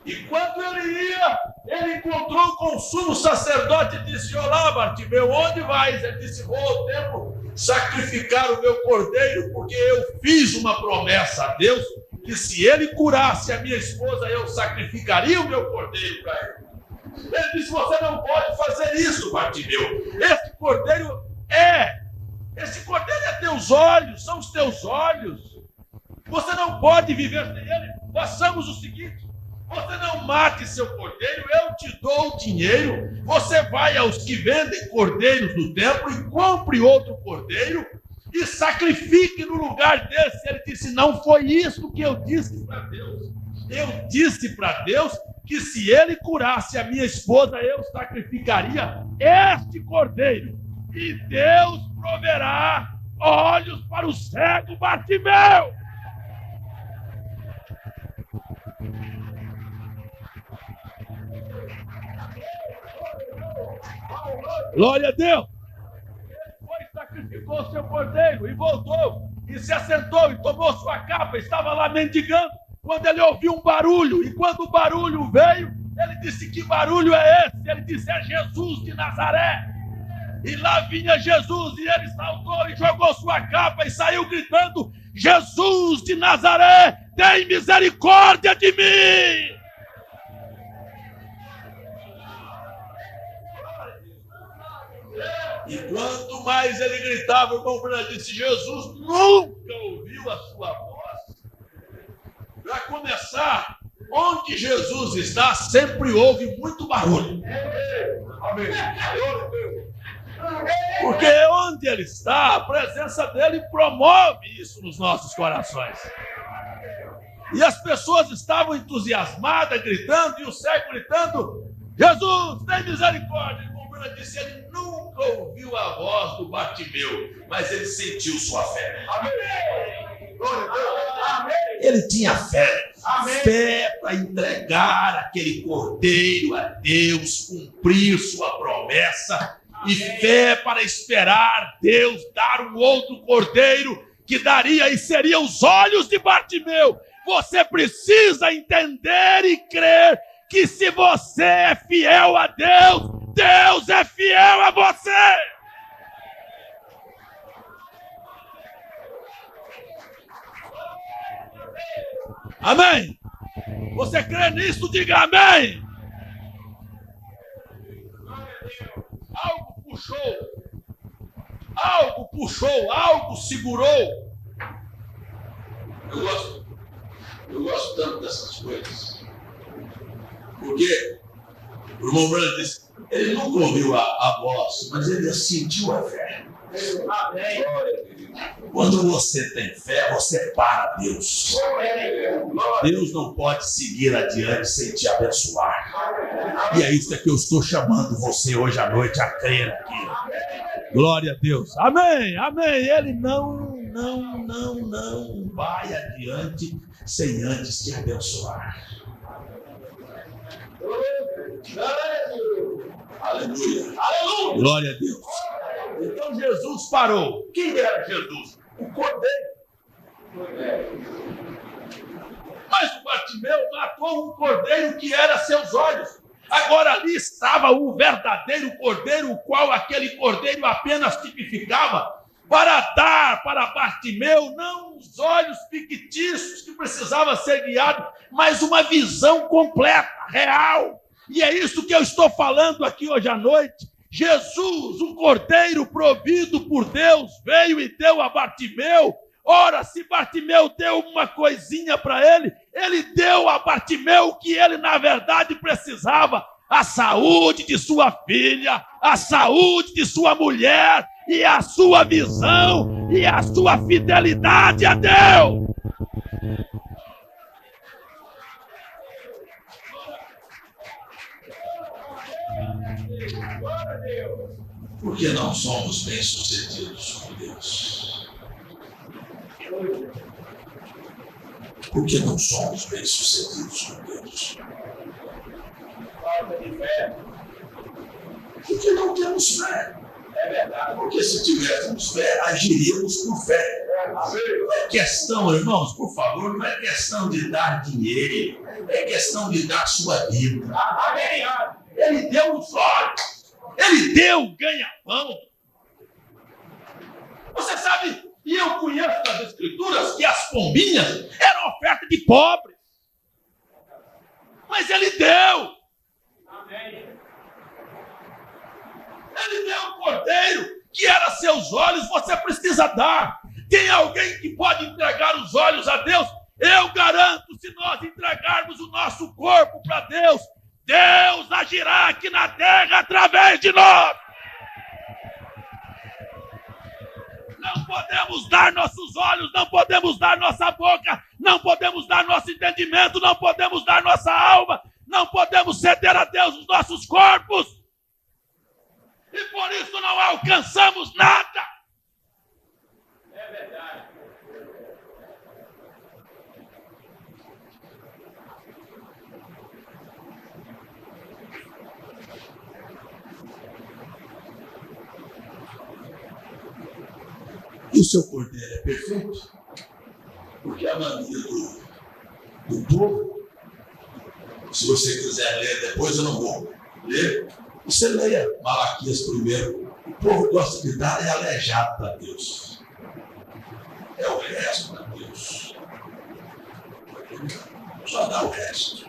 E quando ele ia, ele encontrou com o sumo sacerdote e disse: olá, Bartimeu, onde vais? Ele disse: vou ao templo sacrificar o meu cordeiro, porque eu fiz uma promessa a Deus, que se ele curasse a minha esposa, eu sacrificaria o meu cordeiro para ele. Ele disse: você não pode fazer isso, Bartimeu. Esse cordeiro é teus olhos, são os teus olhos. Você não pode viver sem ele. Façamos o seguinte: você não mate seu cordeiro, eu te dou o dinheiro, você vai aos que vendem cordeiros no templo e compre outro cordeiro e sacrifique no lugar desse. Ele disse: não foi isso que eu disse para Deus. Eu disse para Deus que se ele curasse a minha esposa, eu sacrificaria este cordeiro. E Deus proverá olhos para o cego Bartimeu. Glória a Deus. Ele foi e sacrificou seu cordeiro e voltou e se assentou e tomou sua capa. Estava lá mendigando quando ele ouviu um barulho. E quando o barulho veio, ele disse: que barulho é esse? Ele disse: é Jesus de Nazaré. E lá vinha Jesus e ele saltou e jogou sua capa e saiu gritando: Jesus de Nazaré, tem misericórdia de mim. E quanto mais ele gritava, o irmão Branco disse: Jesus nunca ouviu a sua voz. Para começar, onde Jesus está, sempre houve muito barulho. Amém. Porque onde ele está, a presença dele promove isso nos nossos corações. E as pessoas estavam entusiasmadas, gritando, e o cego gritando: Jesus, tem misericórdia. Disse: ele nunca ouviu a voz do Bartimeu, mas ele sentiu sua fé. Amém. Ele tinha fé. Amém. Fé para entregar aquele cordeiro a Deus, cumprir sua promessa. Amém. E fé para esperar Deus dar um outro cordeiro que daria e seria os olhos de Bartimeu. Você precisa entender e crer que se você é fiel a Deus, Deus é fiel a você. Amém? Você crê nisso? Diga amém. Algo puxou, algo segurou. Eu gosto tanto dessas coisas. Porque o irmão Branco disse: ele nunca ouviu a voz, mas ele sentiu a fé. Amém. Quando você tem fé, você para Deus. Deus não pode seguir adiante sem te abençoar. E é isso que eu estou chamando você hoje à noite a crer aqui. Glória a Deus. Amém, amém. Ele não vai adiante sem antes te abençoar. Aleluia. Aleluia. Glória a Deus. Então Jesus parou. Quem era Jesus? O cordeiro. Mas o Bartimeu matou um cordeiro que era seus olhos. Agora ali estava o verdadeiro cordeiro, o qual aquele cordeiro apenas tipificava, para dar para Bartimeu não os olhos fictícios que precisava ser guiado, mas uma visão completa, real. E é isso que eu estou falando aqui hoje à noite. Jesus, o cordeiro provido por Deus, veio e deu a Bartimeu. Ora, se Bartimeu deu uma coisinha para ele, ele deu a Bartimeu o que ele na verdade precisava: a saúde de sua filha, a saúde de sua mulher, e a sua visão e a sua fidelidade a Deus. Porque não somos bem-sucedidos com Deus. Porque não somos bem-sucedidos com Deus. Falta de fé. Porque não temos fé. É verdade. Porque se tivéssemos fé, agiríamos por fé. Não é questão, irmãos, por favor, não é questão de dar dinheiro, é questão de dar sua vida. Amém. Ele deu os olhos, ele deu o ganha-pão. Você sabe, e eu conheço nas Escrituras que as pombinhas eram oferta de pobres. Mas ele deu. Amém. Ele deu o cordeiro, que era seus olhos, você precisa dar. Tem alguém que pode entregar os olhos a Deus? Eu garanto, se nós entregarmos o nosso corpo para Deus, Deus agirá aqui na terra através de nós. Não podemos dar nossos olhos, não podemos dar nossa boca, não podemos dar nosso entendimento, não podemos dar nossa alma, não podemos ceder a Deus os nossos corpos. E por isso não alcançamos nada. É verdade. E o seu cordeiro é perfeito? Porque a mania do povo, se você quiser ler depois, eu não vou ler, você leia Malaquias primeiro. O povo gosta de dar e aleijado para Deus. É o resto para Deus. Só dá o resto.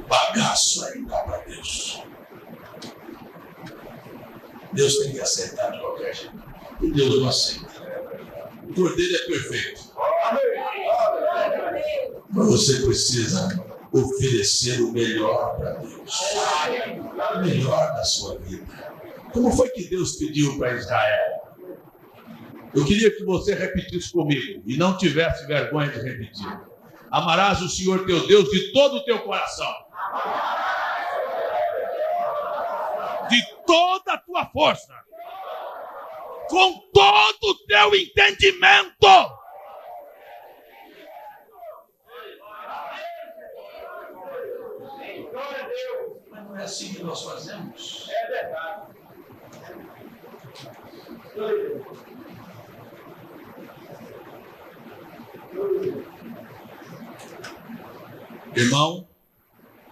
Bagaço aí dá para Deus. Deus tem que aceitar de qualquer jeito. E Deus não aceita. O cordeiro é perfeito. Mas você precisa oferecer o melhor para Deus. O melhor da sua vida. Como foi que Deus pediu para Israel? Eu queria que você repetisse comigo e não tivesse vergonha de repetir. Amarás o Senhor teu Deus de todo o teu coração, de toda a tua força, com todo o teu entendimento. Mas não é assim que nós fazemos. É verdade. Irmão,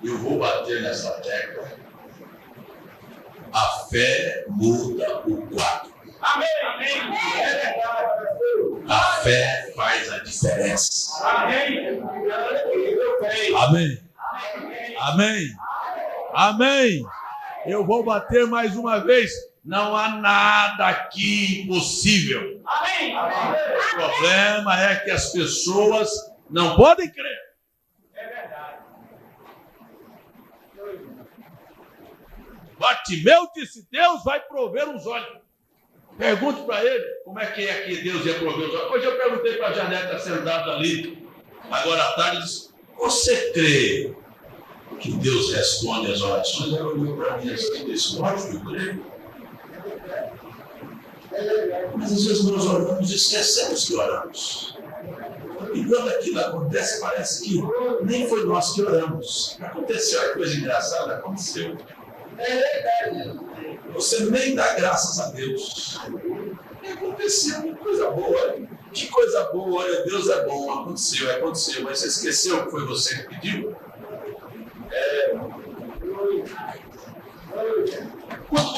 eu vou bater nessa tecla. A fé muda o quadro. Amém. É verdade. A fé faz a diferença. Amém. Amém. Amém. Amém. Eu vou bater mais uma vez. Não há nada aqui impossível. Amém. O problema é que as pessoas não podem crer. É verdade. Bartimeu disse: Deus vai prover os olhos. Pergunte para ele como é que Deus ia prover os olhos. Hoje eu perguntei para a Janeta sentada ali, agora à tarde, disse: você crê que Deus responde as orações? Ela olhou para mim assim e disse: lógico que eu creio. Mas às vezes nós oramos e esquecemos que oramos. E quando aquilo acontece, parece que nem foi nós que oramos. Aconteceu, a coisa engraçada aconteceu. Você nem dá graças a Deus. E aconteceu, que coisa boa. Que coisa boa, olha, Deus é bom. Aconteceu. Mas você esqueceu que foi você que pediu? Quando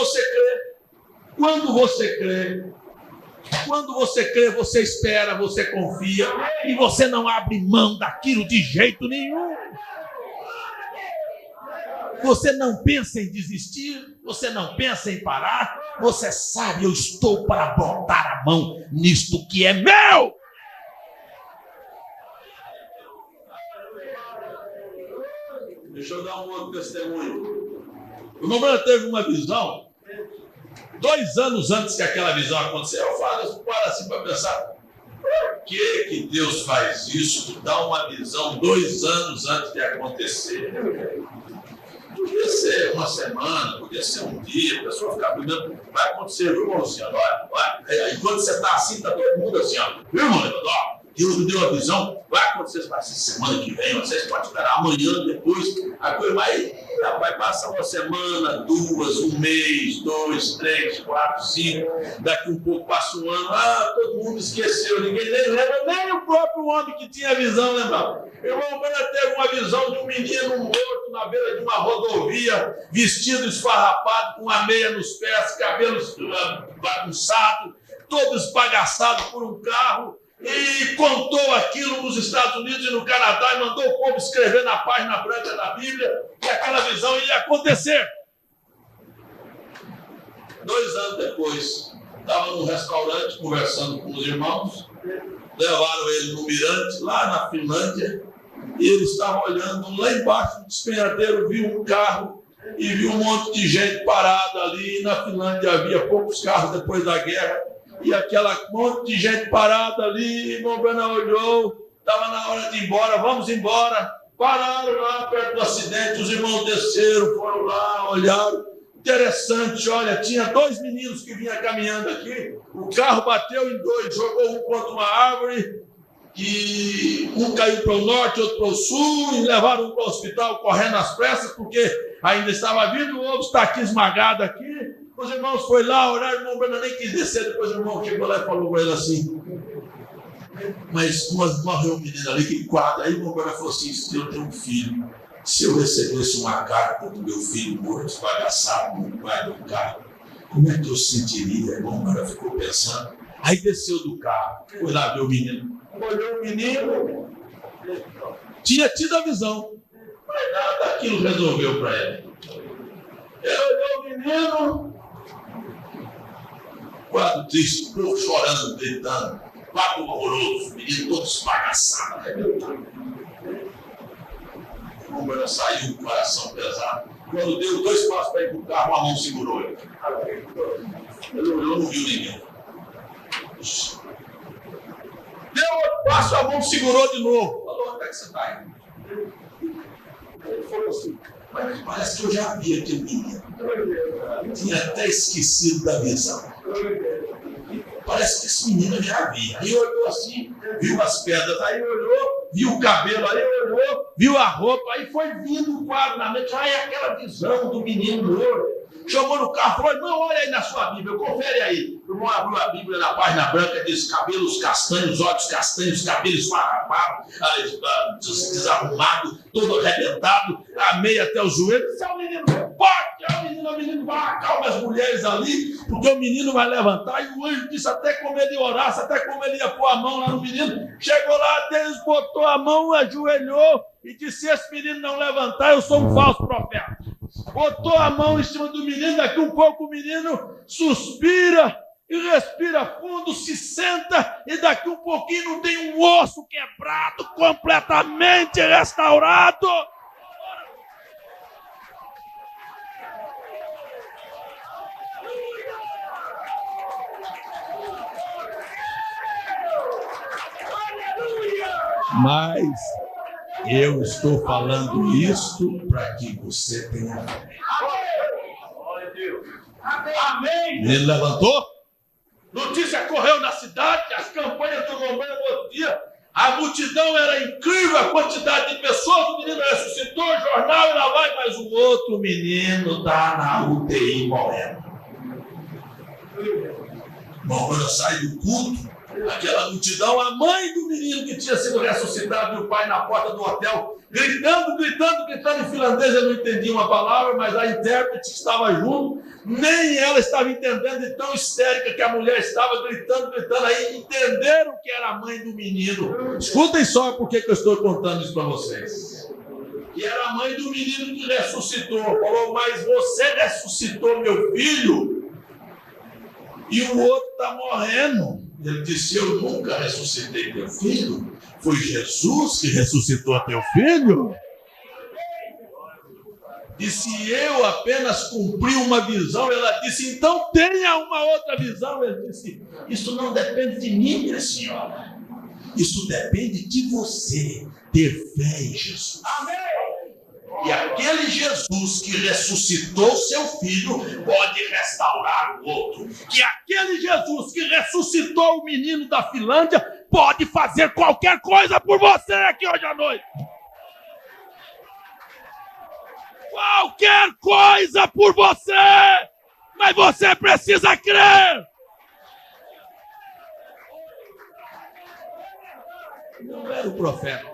você crê, você espera, você confia e você não abre mão daquilo de jeito nenhum. Você não pensa em desistir, você não pensa em parar, você sabe, eu estou para botar a mão nisto que é meu. Deixa eu dar um outro testemunho. O meu irmão teve uma visão 2 anos antes que aquela visão aconteceu. Eu paro assim para pensar, por que Deus faz isso? Dá uma visão 2 anos antes de acontecer. Podia ser uma semana, podia ser um dia, a pessoa ficar cuidando, vai acontecer, viu, irmão Luciano? Vai. Aí quando você está assim, está todo mundo assim, ó, viu, irmão Leandro? Deus me deu uma visão, vai acontecer semana que vem, vocês podem esperar amanhã, depois, a coisa vai passar uma semana, 2, 1 mês, 2, 3, 4, 5, daqui um pouco passa um ano, todo mundo esqueceu, ninguém nem lembra, nem o próprio homem que tinha visão lembrava. Irmão, quando teve uma visão de um menino morto na beira de uma rodovia, vestido esfarrapado, com a meia nos pés, cabelos bagunçados, todo esbagaçado por um carro, e contou aquilo nos Estados Unidos e no Canadá, e mandou o povo escrever na página branca da Bíblia que aquela visão ia acontecer. 2 anos depois, estava num restaurante conversando com os irmãos, levaram ele no mirante, lá na Finlândia, e ele estava olhando lá embaixo do despenhadeiro, viu um carro e viu um monte de gente parada ali. Na Finlândia havia poucos carros depois da guerra, e aquela monte de gente parada ali. Irmão Branham olhou, estava na hora de ir embora, vamos embora. Pararam lá perto do acidente, os irmãos desceram, foram lá, olharam. Interessante, olha, tinha 2 meninos que vinham caminhando aqui, o carro bateu em 2, jogou um contra uma árvore, e um caiu para o norte, outro para o sul, e levaram um para o hospital correndo às pressas, porque ainda estava vindo, o outro está aqui esmagado aqui. Os irmãos foram lá, oraram, o irmão Branham nem quis descer, depois o irmão chegou lá e falou com ele assim, mas morreu um menino ali, que quadra. Aí o irmão Branham falou assim, eu tenho um filho, se eu recebesse uma carta do meu filho morto, esbagaçado no pai do carro, como é que eu sentiria? O irmão Branham ficou pensando, aí desceu do carro, foi lá ver o menino, olhou o menino, tinha tido a visão, mas nada daquilo resolveu para ele. Ele olhou o menino, quadro triste, o povo chorando, gritando, quadro horroroso, o menino todo esbagaçado, arrebentado. O irmão saiu, o coração pesado. Quando deu 2 passos para ir para o carro, a mão segurou ele. Ele olhou, não viu ninguém. Deu outro passo, a mão segurou de novo. Falou, onde é que você está indo? Ele falou assim, mas parece que eu já vi aquele menino. Tinha até esquecido da visão. Parece que esse menino eu já vi. Aí olhou assim, viu as pedras, aí olhou, viu o cabelo, aí olhou, viu a roupa, aí foi vindo um quadro na mente. Aí aquela visão do menino morto. Chamou no carro, falou, irmão, olha aí na sua Bíblia, confere aí. O irmão abriu a Bíblia na página branca, diz cabelos castanhos, olhos castanhos, cabelos esfarrapados, desarrumado, todo arrebentado, a meia até o joelho. Disse, o menino, pode, o menino vai, acalma as mulheres ali, porque o menino vai levantar. E o anjo disse até como ele orasse, até como ele ia pôr a mão lá no menino. Chegou lá, Deus botou a mão, ajoelhou e disse, se esse menino não levantar, eu sou um falso profeta. Botou a mão em cima do menino, daqui um pouco o menino suspira e respira fundo, se senta, e daqui um pouquinho não tem um osso quebrado, completamente restaurado. Mas eu estou falando isso para que você tenha fé. Amém. Ele levantou, notícia correu na cidade, as campanhas do Romano no outro dia, a multidão era incrível, a quantidade de pessoas, o menino ressuscitou, o jornal, e lá vai, mas o outro menino está na UTI morrendo. Bom, quando eu saio do culto, aquela multidão, a mãe do menino que tinha sido ressuscitado e o pai na porta do hotel, gritando em finlandês. Eu não entendi uma palavra, mas a intérprete que estava junto, nem ela estava entendendo, de tão histérica que a mulher estava, gritando, aí entenderam que era a mãe do menino. Escutem só por que eu estou contando isso para vocês. Que era a mãe do menino que ressuscitou. Falou, mas você ressuscitou meu filho? E o outro está morrendo. Ele disse, eu nunca ressuscitei teu filho. Foi Jesus que ressuscitou teu filho? E se eu apenas cumpri uma visão, ela disse, então tenha uma outra visão. Ele disse, isso não depende de mim, minha senhora. Isso depende de você ter fé em Jesus. Amém. E aquele Jesus que ressuscitou seu filho pode restaurar o outro. Que aquele Jesus que ressuscitou o menino da Finlândia pode fazer qualquer coisa por você aqui hoje à noite. Qualquer coisa por você, mas você precisa crer. Não era o profeta.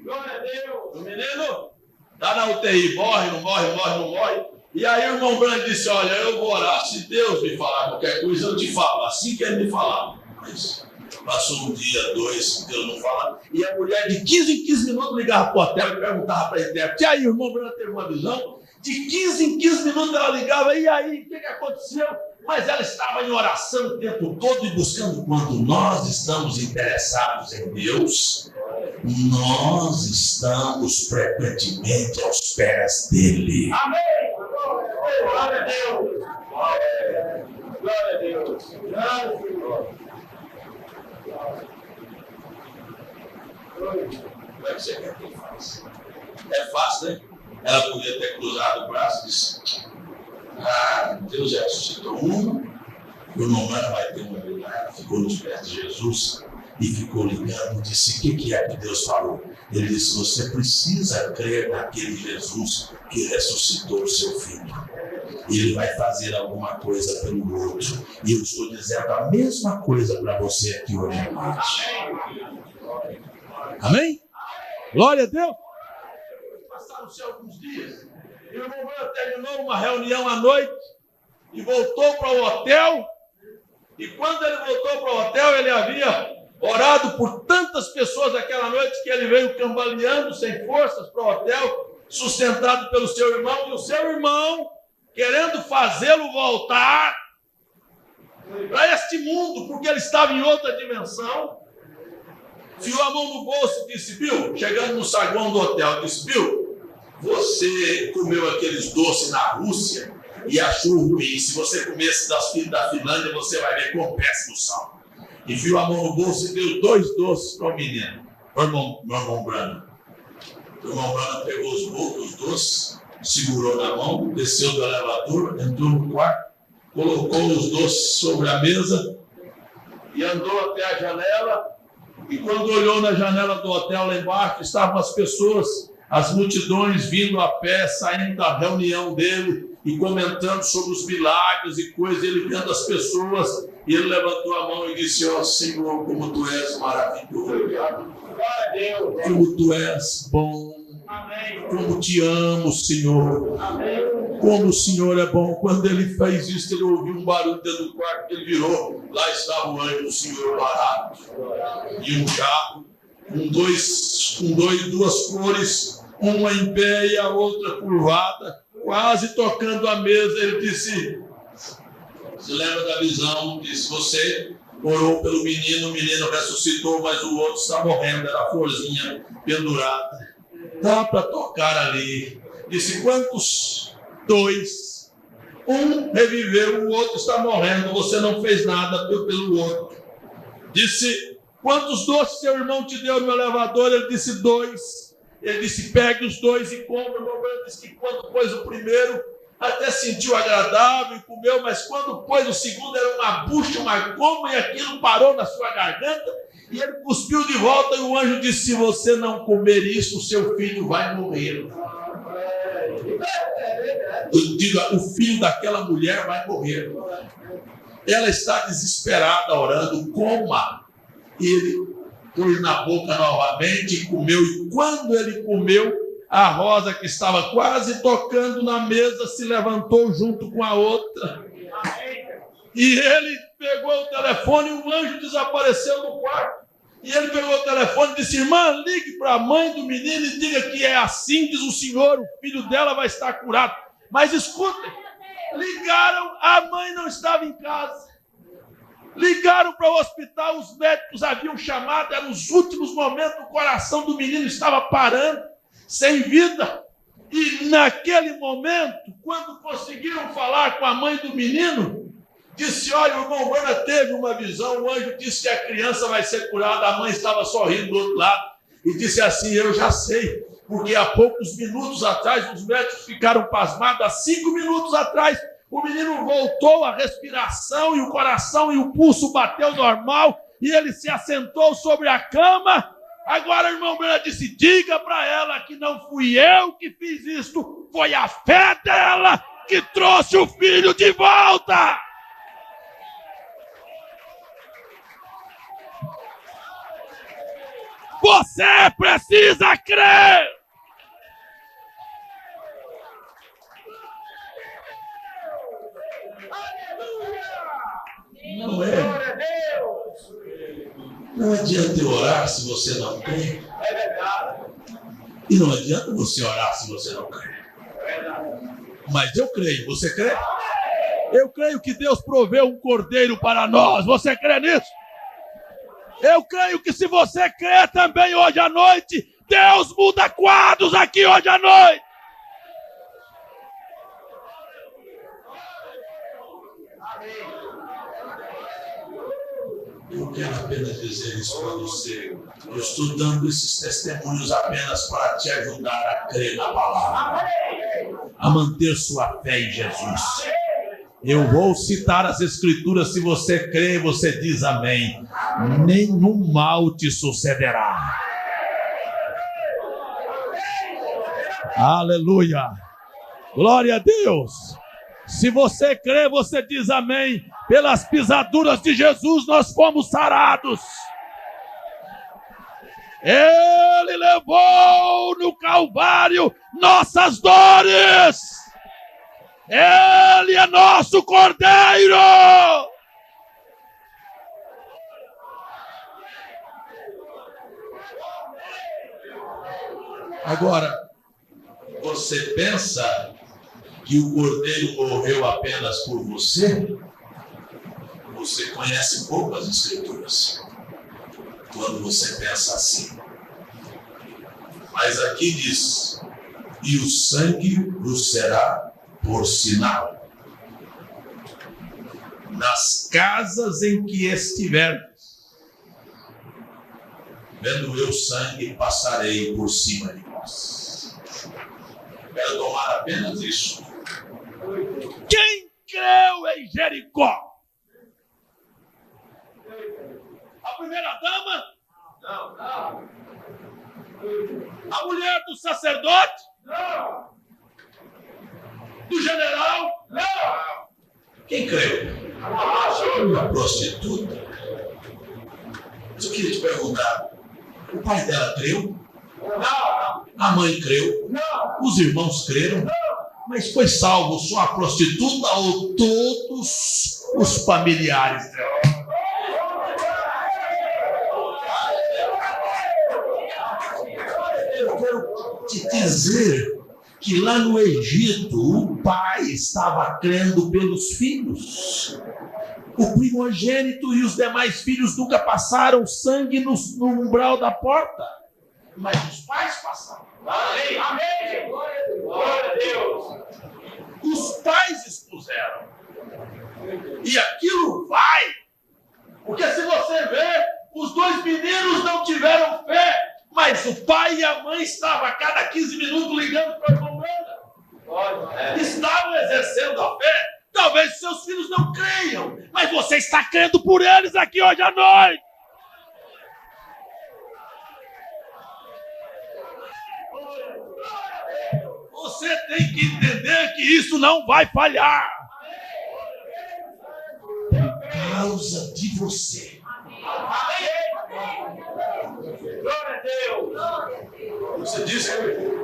Glória a Deus. O menino está na UTI, morre, não morre. E aí o irmão Branco disse, olha, eu vou orar, se Deus me falar qualquer coisa, eu te falo, assim que ele me falar. Mas passou um dia, 2, Deus não fala. E a mulher de 15 em 15 minutos ligava para o hotel e perguntava para a intérprete. E aí o irmão Branco teve uma visão, de 15 em 15 minutos ela ligava, e aí, o que aconteceu? Mas ela estava em oração o tempo todo e buscando. Quando nós estamos interessados em Deus, nós estamos frequentemente aos pés dele. Amém! Glória a Deus! Glória a Deus! Como é que você quer que ele faça? É fácil, né? Ela podia ter cruzado o braço e disse, Deus já ressuscitou um, o irmão vai ter uma milagre. Ficou nos pés de Jesus e ficou ligando, disse, o que é que Deus falou? Ele disse, você precisa crer naquele Jesus que ressuscitou o seu filho. Ele vai fazer alguma coisa pelo outro. E eu estou dizendo a mesma coisa para você aqui hoje à noite. Amém? Glória a Deus. Passaram-se alguns dias. E o irmão terminou uma reunião à noite e voltou para o hotel. E quando ele voltou para o hotel, ele havia orado por tantas pessoas aquela noite que ele veio cambaleando sem forças para o hotel, sustentado pelo seu irmão. E o seu irmão, querendo fazê-lo voltar para este mundo, porque ele estava em outra dimensão, enfiou a mão no bolso e disse, Bill, chegando no saguão do hotel, disse, Bill, você comeu aqueles doces na Rússia e achou ruim. Se você comesse das filhas da Finlândia, você vai ver quão péssimo são. Enfiou a mão no bolso e deu 2 doces para o menino, meu irmão Branco. O irmão Branco pegou os doces, segurou na mão, desceu do elevador, entrou no quarto, colocou os doces sobre a mesa e andou até a janela. E quando olhou na janela do hotel lá embaixo, estavam as pessoas, as multidões vindo a pé, saindo da reunião dele e comentando sobre os milagres e coisas. Ele vendo as pessoas, e ele levantou a mão e disse, ó Senhor, como tu és maravilhoso, como tu és bom, como te amo, Senhor. Como o Senhor é bom. Quando ele fez isso, ele ouviu um barulho dentro do quarto, ele virou, lá estava o anjo do Senhor parado, e um carro com duas cores, uma em pé e a outra curvada, quase tocando a mesa. Ele disse, se lembra da visão, disse, você orou pelo menino, o menino ressuscitou, mas o outro está morrendo, era a florzinha pendurada. Dá para tocar ali. Disse, quantos? 2. Um reviveu, o outro está morrendo, você não fez nada pelo outro. Disse, quantos doces seu irmão te deu no elevador? Ele disse, 2. Ele disse, pegue os 2 e come. O irmão disse que quando pôs o primeiro, até sentiu agradável e comeu, mas quando pôs o segundo, era uma bucha, uma goma, e aquilo parou na sua garganta, e ele cuspiu de volta, e o anjo disse, se você não comer isso, o seu filho vai morrer. Eu digo, o filho daquela mulher vai morrer. Ela está desesperada, orando, coma. Ele pôs na boca novamente e comeu, e quando ele comeu, a Rosa, que estava quase tocando na mesa, se levantou junto com a outra. E ele pegou o telefone e o anjo desapareceu no quarto. E ele pegou o telefone e disse, irmã, ligue para a mãe do menino e diga que é assim, diz o Senhor, o filho dela vai estar curado. Mas escutem, ligaram, a mãe não estava em casa. Ligaram para o hospital, os médicos haviam chamado, eram os últimos momentos, o coração do menino estava parando, sem vida. E naquele momento, quando conseguiram falar com a mãe do menino, disse, olha, o irmão Bona teve uma visão, o anjo disse que a criança vai ser curada. A mãe estava sorrindo do outro lado e disse assim, eu já sei, porque há poucos minutos atrás, os médicos ficaram pasmados, há 5 minutos atrás, o menino voltou à respiração e o coração e o pulso bateu normal, e ele se assentou sobre a cama. Agora, irmão Branham disse, diga para ela que não fui eu que fiz isto, foi a fé dela que trouxe o filho de volta. Você precisa crer. Não é. Não adianta eu orar se você não crê. E não adianta você orar se você não crê. Mas eu creio, você crê? Eu creio que Deus proveu um cordeiro para nós. Você crê nisso? Eu creio que se você crê também hoje à noite, Deus muda quadros aqui hoje à noite. Eu quero apenas dizer isso para você. Eu estou dando esses testemunhos apenas para te ajudar a crer na palavra, a manter sua fé em Jesus. Eu vou citar as escrituras. Se você crê, você diz amém. Nenhum mal te sucederá. Aleluia. Glória a Deus. Se você crê, você diz amém. Pelas pisaduras de Jesus nós fomos sarados. Ele levou no Calvário nossas dores. Ele é nosso cordeiro. Agora, você pensa que o cordeiro morreu apenas por você? Você conhece pouco as escrituras quando você pensa assim. Mas aqui diz, e o sangue vos será por sinal nas casas em que estiverdes. Vendo eu sangue, passarei por cima de vós. Quero tomar apenas isso. Quem creu em Jericó? A primeira dama? Não. A mulher do sacerdote? Não. Do general? Não. Quem creu? A prostituta. Mas eu queria te perguntar, o pai dela creu? Não. A mãe creu? Não. Os irmãos creram? Não. Mas foi salvo só a prostituta ou todos os familiares dela? Eu quero te dizer que lá no Egito o pai estava crendo pelos filhos. O primogênito e os demais filhos nunca passaram sangue no umbral da porta, mas os pais passaram. Amém. Amém. Glória a Deus. Os pais expuseram. E aquilo vai. Porque se você ver, os dois meninos não tiveram fé, mas o pai e a mãe estavam a cada 15 minutos ligando para a irmã Branda. Estavam exercendo a fé. Talvez seus filhos não creiam, mas você está crendo por eles aqui hoje à noite. Você tem que entender que isso não vai falhar. Por causa de você. Glória a Deus. Você disse,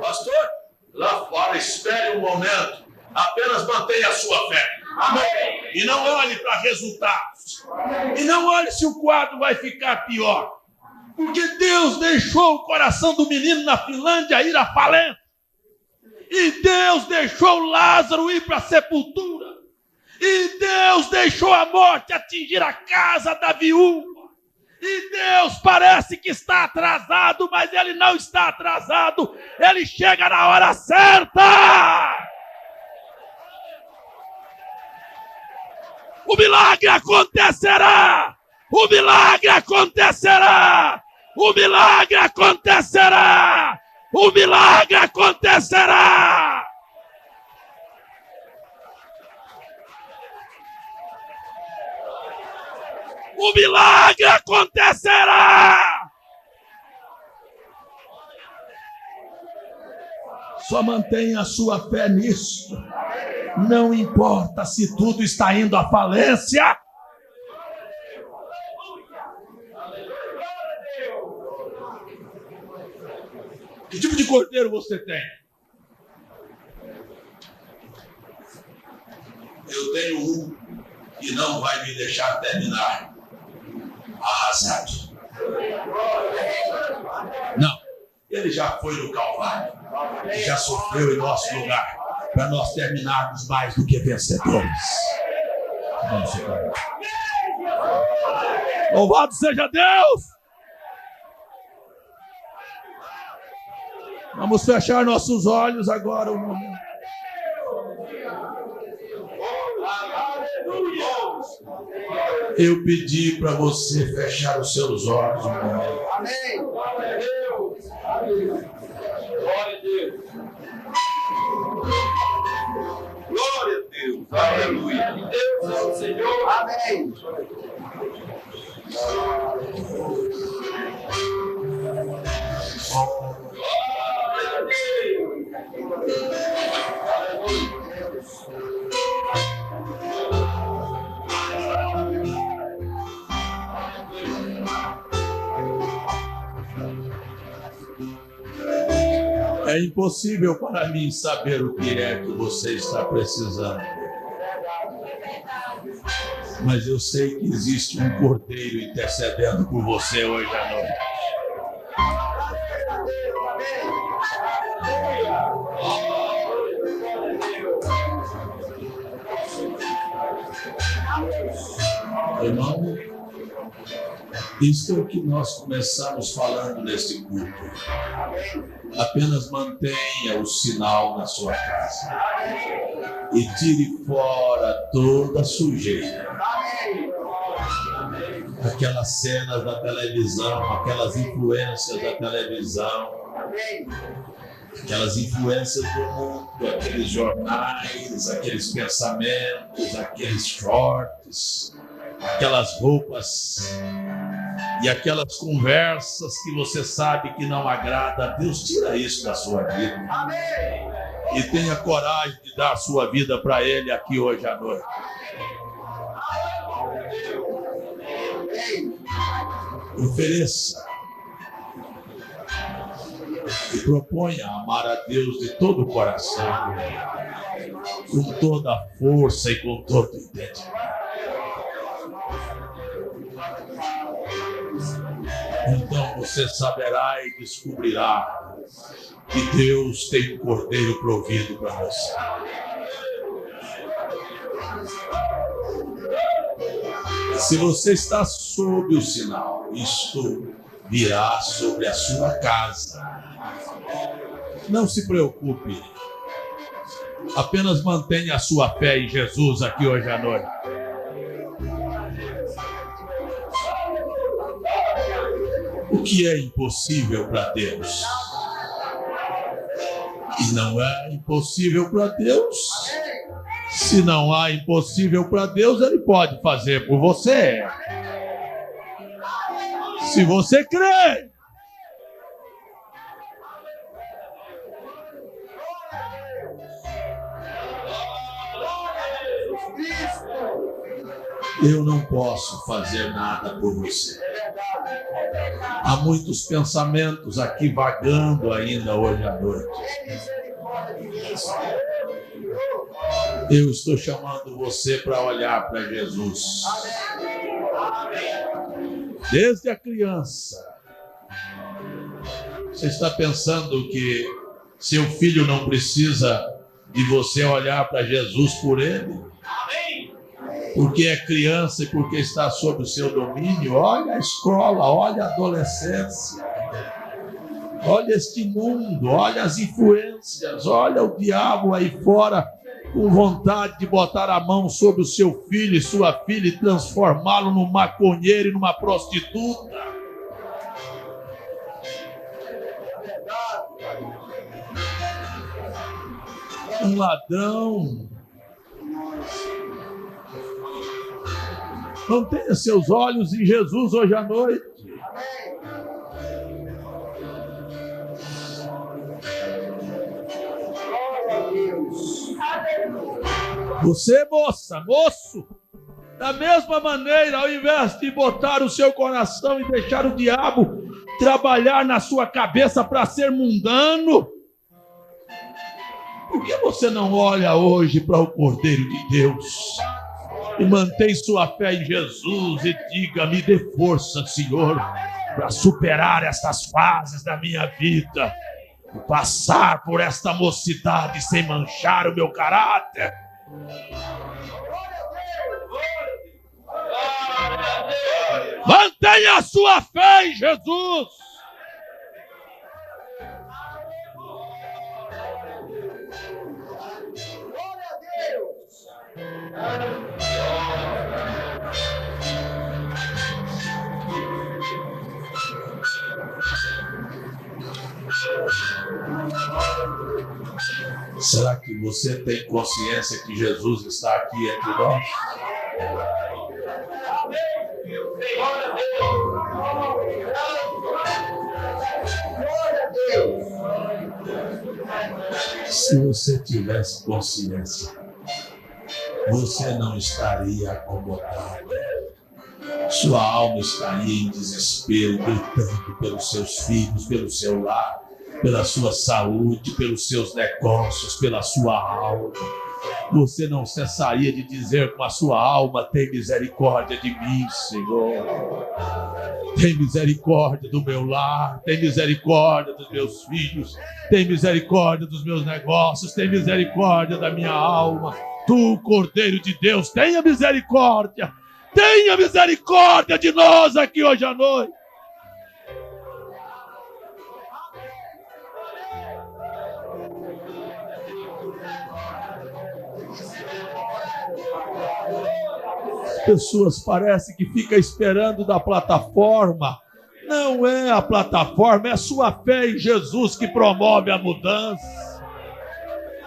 pastor, lá fora espere um momento. Apenas mantenha a sua fé. Amém. E não olhe para resultados. E não olhe se o quadro vai ficar pior. Porque Deus deixou o coração do menino na Finlândia ir à falência. E Deus deixou Lázaro ir para a sepultura. E Deus deixou a morte atingir a casa da viúva. E Deus parece que está atrasado, mas Ele não está atrasado. Ele chega na hora certa. O milagre acontecerá! O milagre acontecerá! O milagre acontecerá! O milagre acontecerá! o milagre acontecerá. Só mantenha a sua fé nisso. Não importa se tudo está indo à falência. Que tipo de cordeiro você tem? Eu tenho um que não vai me deixar terminar arrasado. Não, ele já foi no Calvário, ele já sofreu em nosso lugar, para nós terminarmos mais do que vencedores. Vamos ficar. Louvado seja Deus! Vamos fechar nossos olhos agora um momento. Eu pedi para você fechar os seus olhos um momento. Amém. Glória a Deus. Glória a Deus. Glória a Deus. Aleluia. Deus é o Senhor. Amém. É impossível para mim saber o que é que você está precisando. Mas eu sei que existe um cordeiro intercedendo por você hoje à noite. Irmão, isso é o que nós começamos falando nesse culto. Apenas mantenha o sinal na sua casa e tire fora toda a sujeira. Aquelas cenas da televisão, aquelas influências da televisão, aquelas influências do mundo, aqueles jornais, aqueles pensamentos, aqueles shorts, aquelas roupas e aquelas conversas que você sabe que não agrada a Deus. Tira isso da sua vida. E tenha coragem de dar a sua vida para Ele aqui hoje à noite. Ofereça e proponha amar a Deus de todo o coração, com toda a força e com todo o entendimento. Então você saberá e descobrirá que Deus tem um cordeiro provido para você. Se você está sob o sinal, isto virá sobre a sua casa. Não se preocupe. Apenas mantenha a sua fé em Jesus aqui hoje à noite. O que é impossível para Deus? E não é impossível para Deus. Se não há impossível para Deus, Ele pode fazer por você. Se você crê. Eu não posso fazer nada por você. Há muitos pensamentos aqui vagando ainda hoje à noite. Eu estou chamando você para olhar para Jesus. Desde a criança. Você está pensando que seu filho não precisa de você olhar para Jesus por ele? Porque é criança e porque está sob o seu domínio? Olha a escola, olha a adolescência. Olha este mundo, olha as influências, olha o diabo aí fora com vontade de botar a mão sobre o seu filho e sua filha e transformá-lo num maconheiro e numa prostituta. Um ladrão. Mantenha seus olhos em Jesus hoje à noite. Você, moça, moço, da mesma maneira, ao invés de botar o seu coração e deixar o diabo trabalhar na sua cabeça para ser mundano, por que você não olha hoje para o Cordeiro de Deus e mantém sua fé em Jesus e diga: me dê força, Senhor, para superar estas fases da minha vida, e passar por esta mocidade sem manchar o meu caráter? Mantenha a sua fé em Jesus. Será que você tem consciência que Jesus está aqui entre nós? Se você tivesse consciência, você não estaria acomodado. Sua alma estaria em desespero, gritando pelos seus filhos, pelo seu lar, pela sua saúde, pelos seus negócios, pela sua alma. Você não cessaria de dizer com a sua alma: tem misericórdia de mim, Senhor. Tem misericórdia do meu lar, tem misericórdia dos meus filhos, tem misericórdia dos meus negócios, tem misericórdia da minha alma. Tu, Cordeiro de Deus, tenha misericórdia de nós aqui hoje à noite. Pessoas parecem que ficam esperando da plataforma. Não é a plataforma, é a sua fé em Jesus que promove a mudança.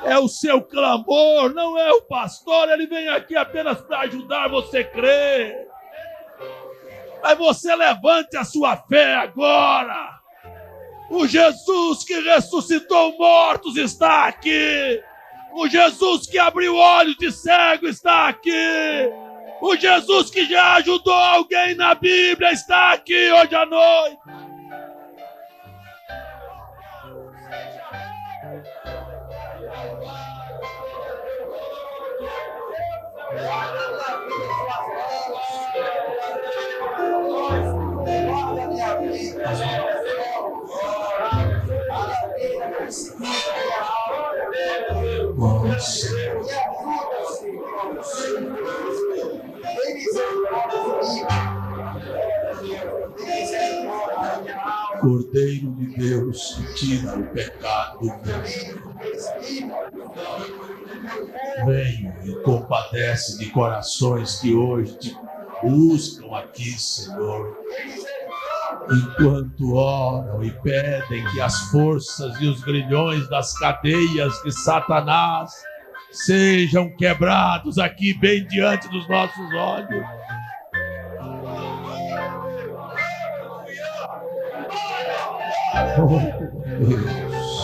É o seu clamor, não é o pastor. Ele vem aqui apenas para ajudar você a crer. Mas você levante a sua fé agora. O Jesus que ressuscitou mortos está aqui. O Jesus que abriu olhos de cego está aqui. O Jesus que já ajudou alguém na Bíblia está aqui hoje à noite. Cordeiro de Deus, que tira o pecado do mundo. Venha e compadece de corações que hoje te buscam aqui, Senhor. Enquanto oram e pedem que as forças e os grilhões das cadeias de Satanás sejam quebrados aqui bem diante dos nossos olhos. Oh, Deus.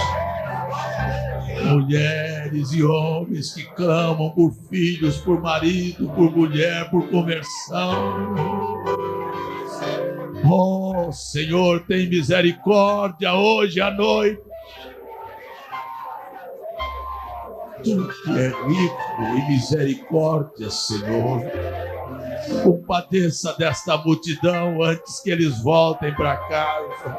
Mulheres e homens que clamam por filhos, por marido, por mulher, por conversão. Oh, Senhor, tem misericórdia hoje à noite. Tu que é rico em misericórdia, Senhor, compadeça desta multidão antes que eles voltem para casa.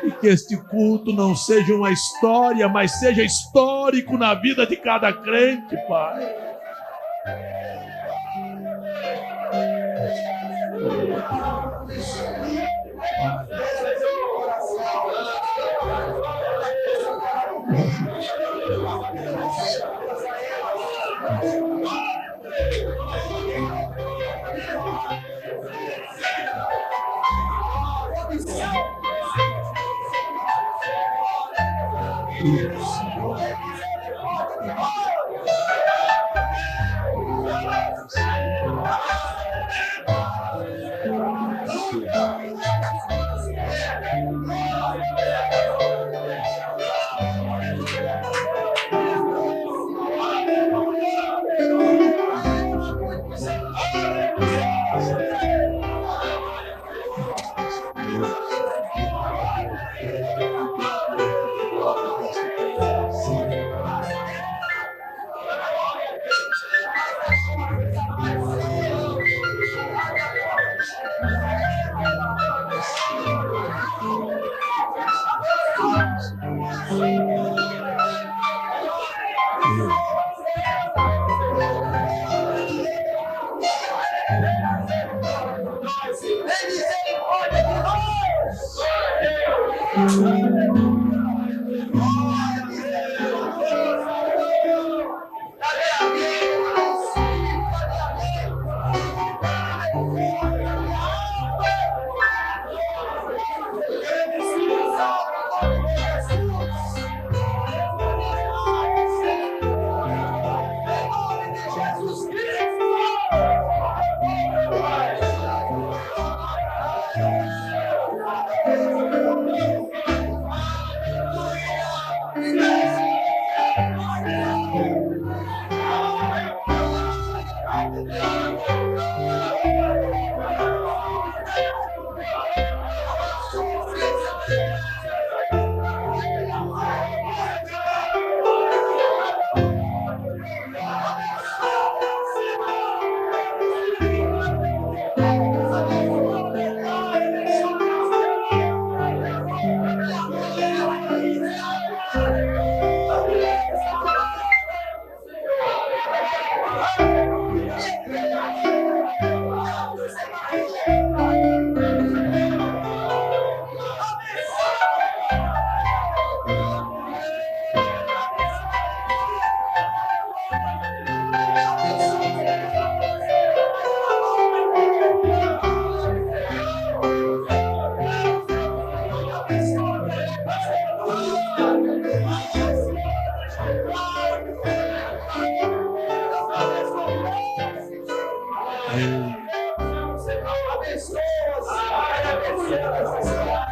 E que este culto não seja uma história, mas seja histórico na vida de cada crente, Pai.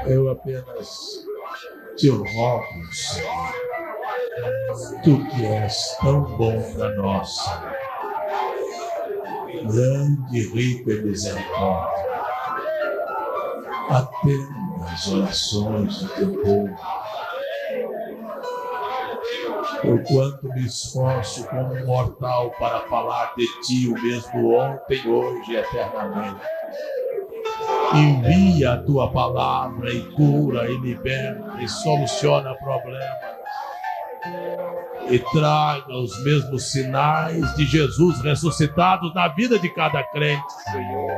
Eu apenas te rogo, Senhor, tu que és tão bom para nós, grande, rico em misericórdia, atenda as orações do teu povo. Porquanto me esforço como um mortal para falar de ti o mesmo ontem, hoje e eternamente. Envia a tua palavra e cura e liberta e soluciona problemas. E traga os mesmos sinais de Jesus ressuscitados na vida de cada crente, Senhor.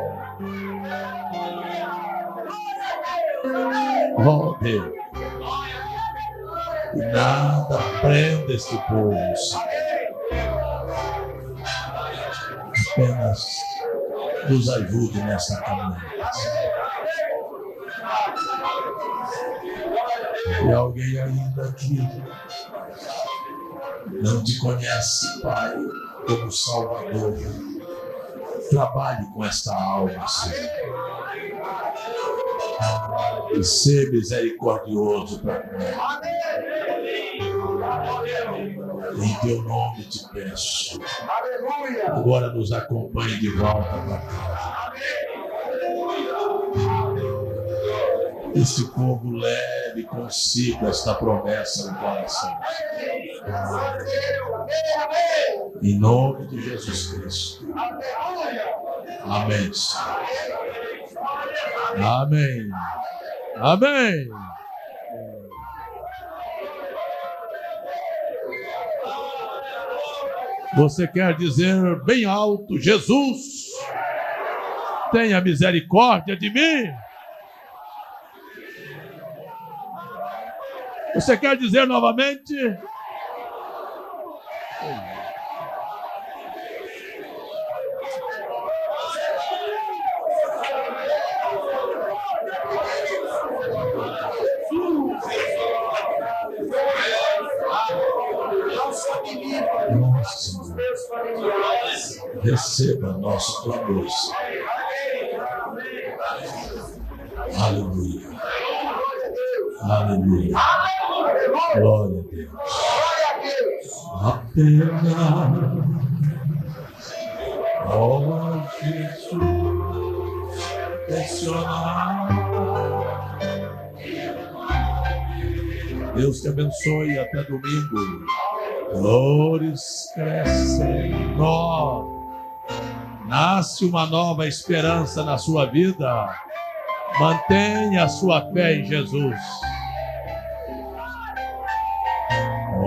Oh Deus, que nada prenda este povo, Senhor. Apenas nos ajude nessa caminhada. E alguém ainda aqui não te conhece, Pai, como Salvador, trabalhe com esta alma, Senhor. E ser misericordioso para nós. Em teu nome te peço. Agora nos acompanhe de volta para casa. Este povo leve consigo esta promessa no coração. Em nome de Jesus Cristo. Amém. Amém. Amém. Você quer dizer bem alto: Jesus, tenha misericórdia de mim? Você quer dizer novamente? Nossa, receba nosso clamor. Aleluia. Aleluia. Glória a Deus. Apenas, ó Jesus, pensionar. Deus te abençoe até domingo. Flores crescem, nasce uma nova esperança na sua vida. Mantenha a sua fé em Jesus.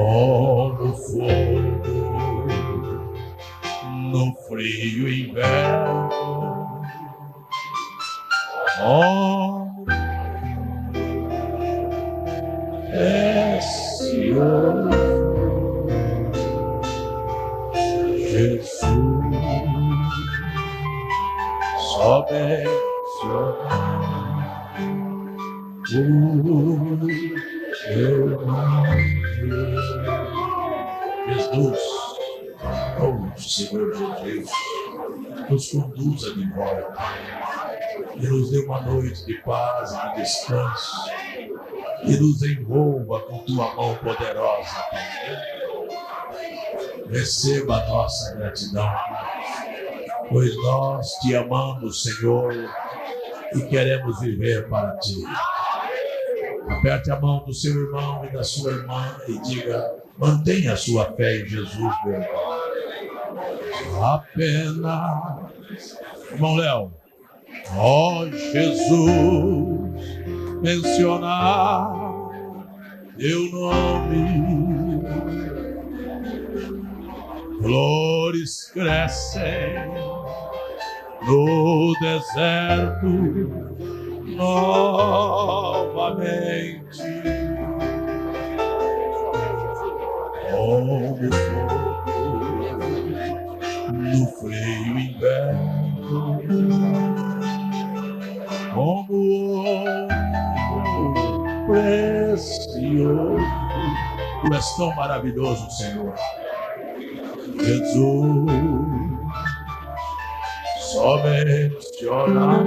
Oh, no fogo, no frio inverno. Jesus, somente eu Jesus, oh Senhor Jesus, nos conduza de volta e nos dê uma noite de paz e de descanso e nos envolva com tua mão poderosa. Receba a nossa gratidão, pois nós te amamos, Senhor, e queremos viver para ti. Aperte a mão do seu irmão e da sua irmã e diga: mantenha a sua fé em Jesus, meu irmão. Apenas, irmão Léo, ó Jesus, mencionar teu nome, flores crescem no deserto novamente, como fogo no frio inverno, como ouro precioso. Tu és tão maravilhoso, Senhor. Jesus, só menciona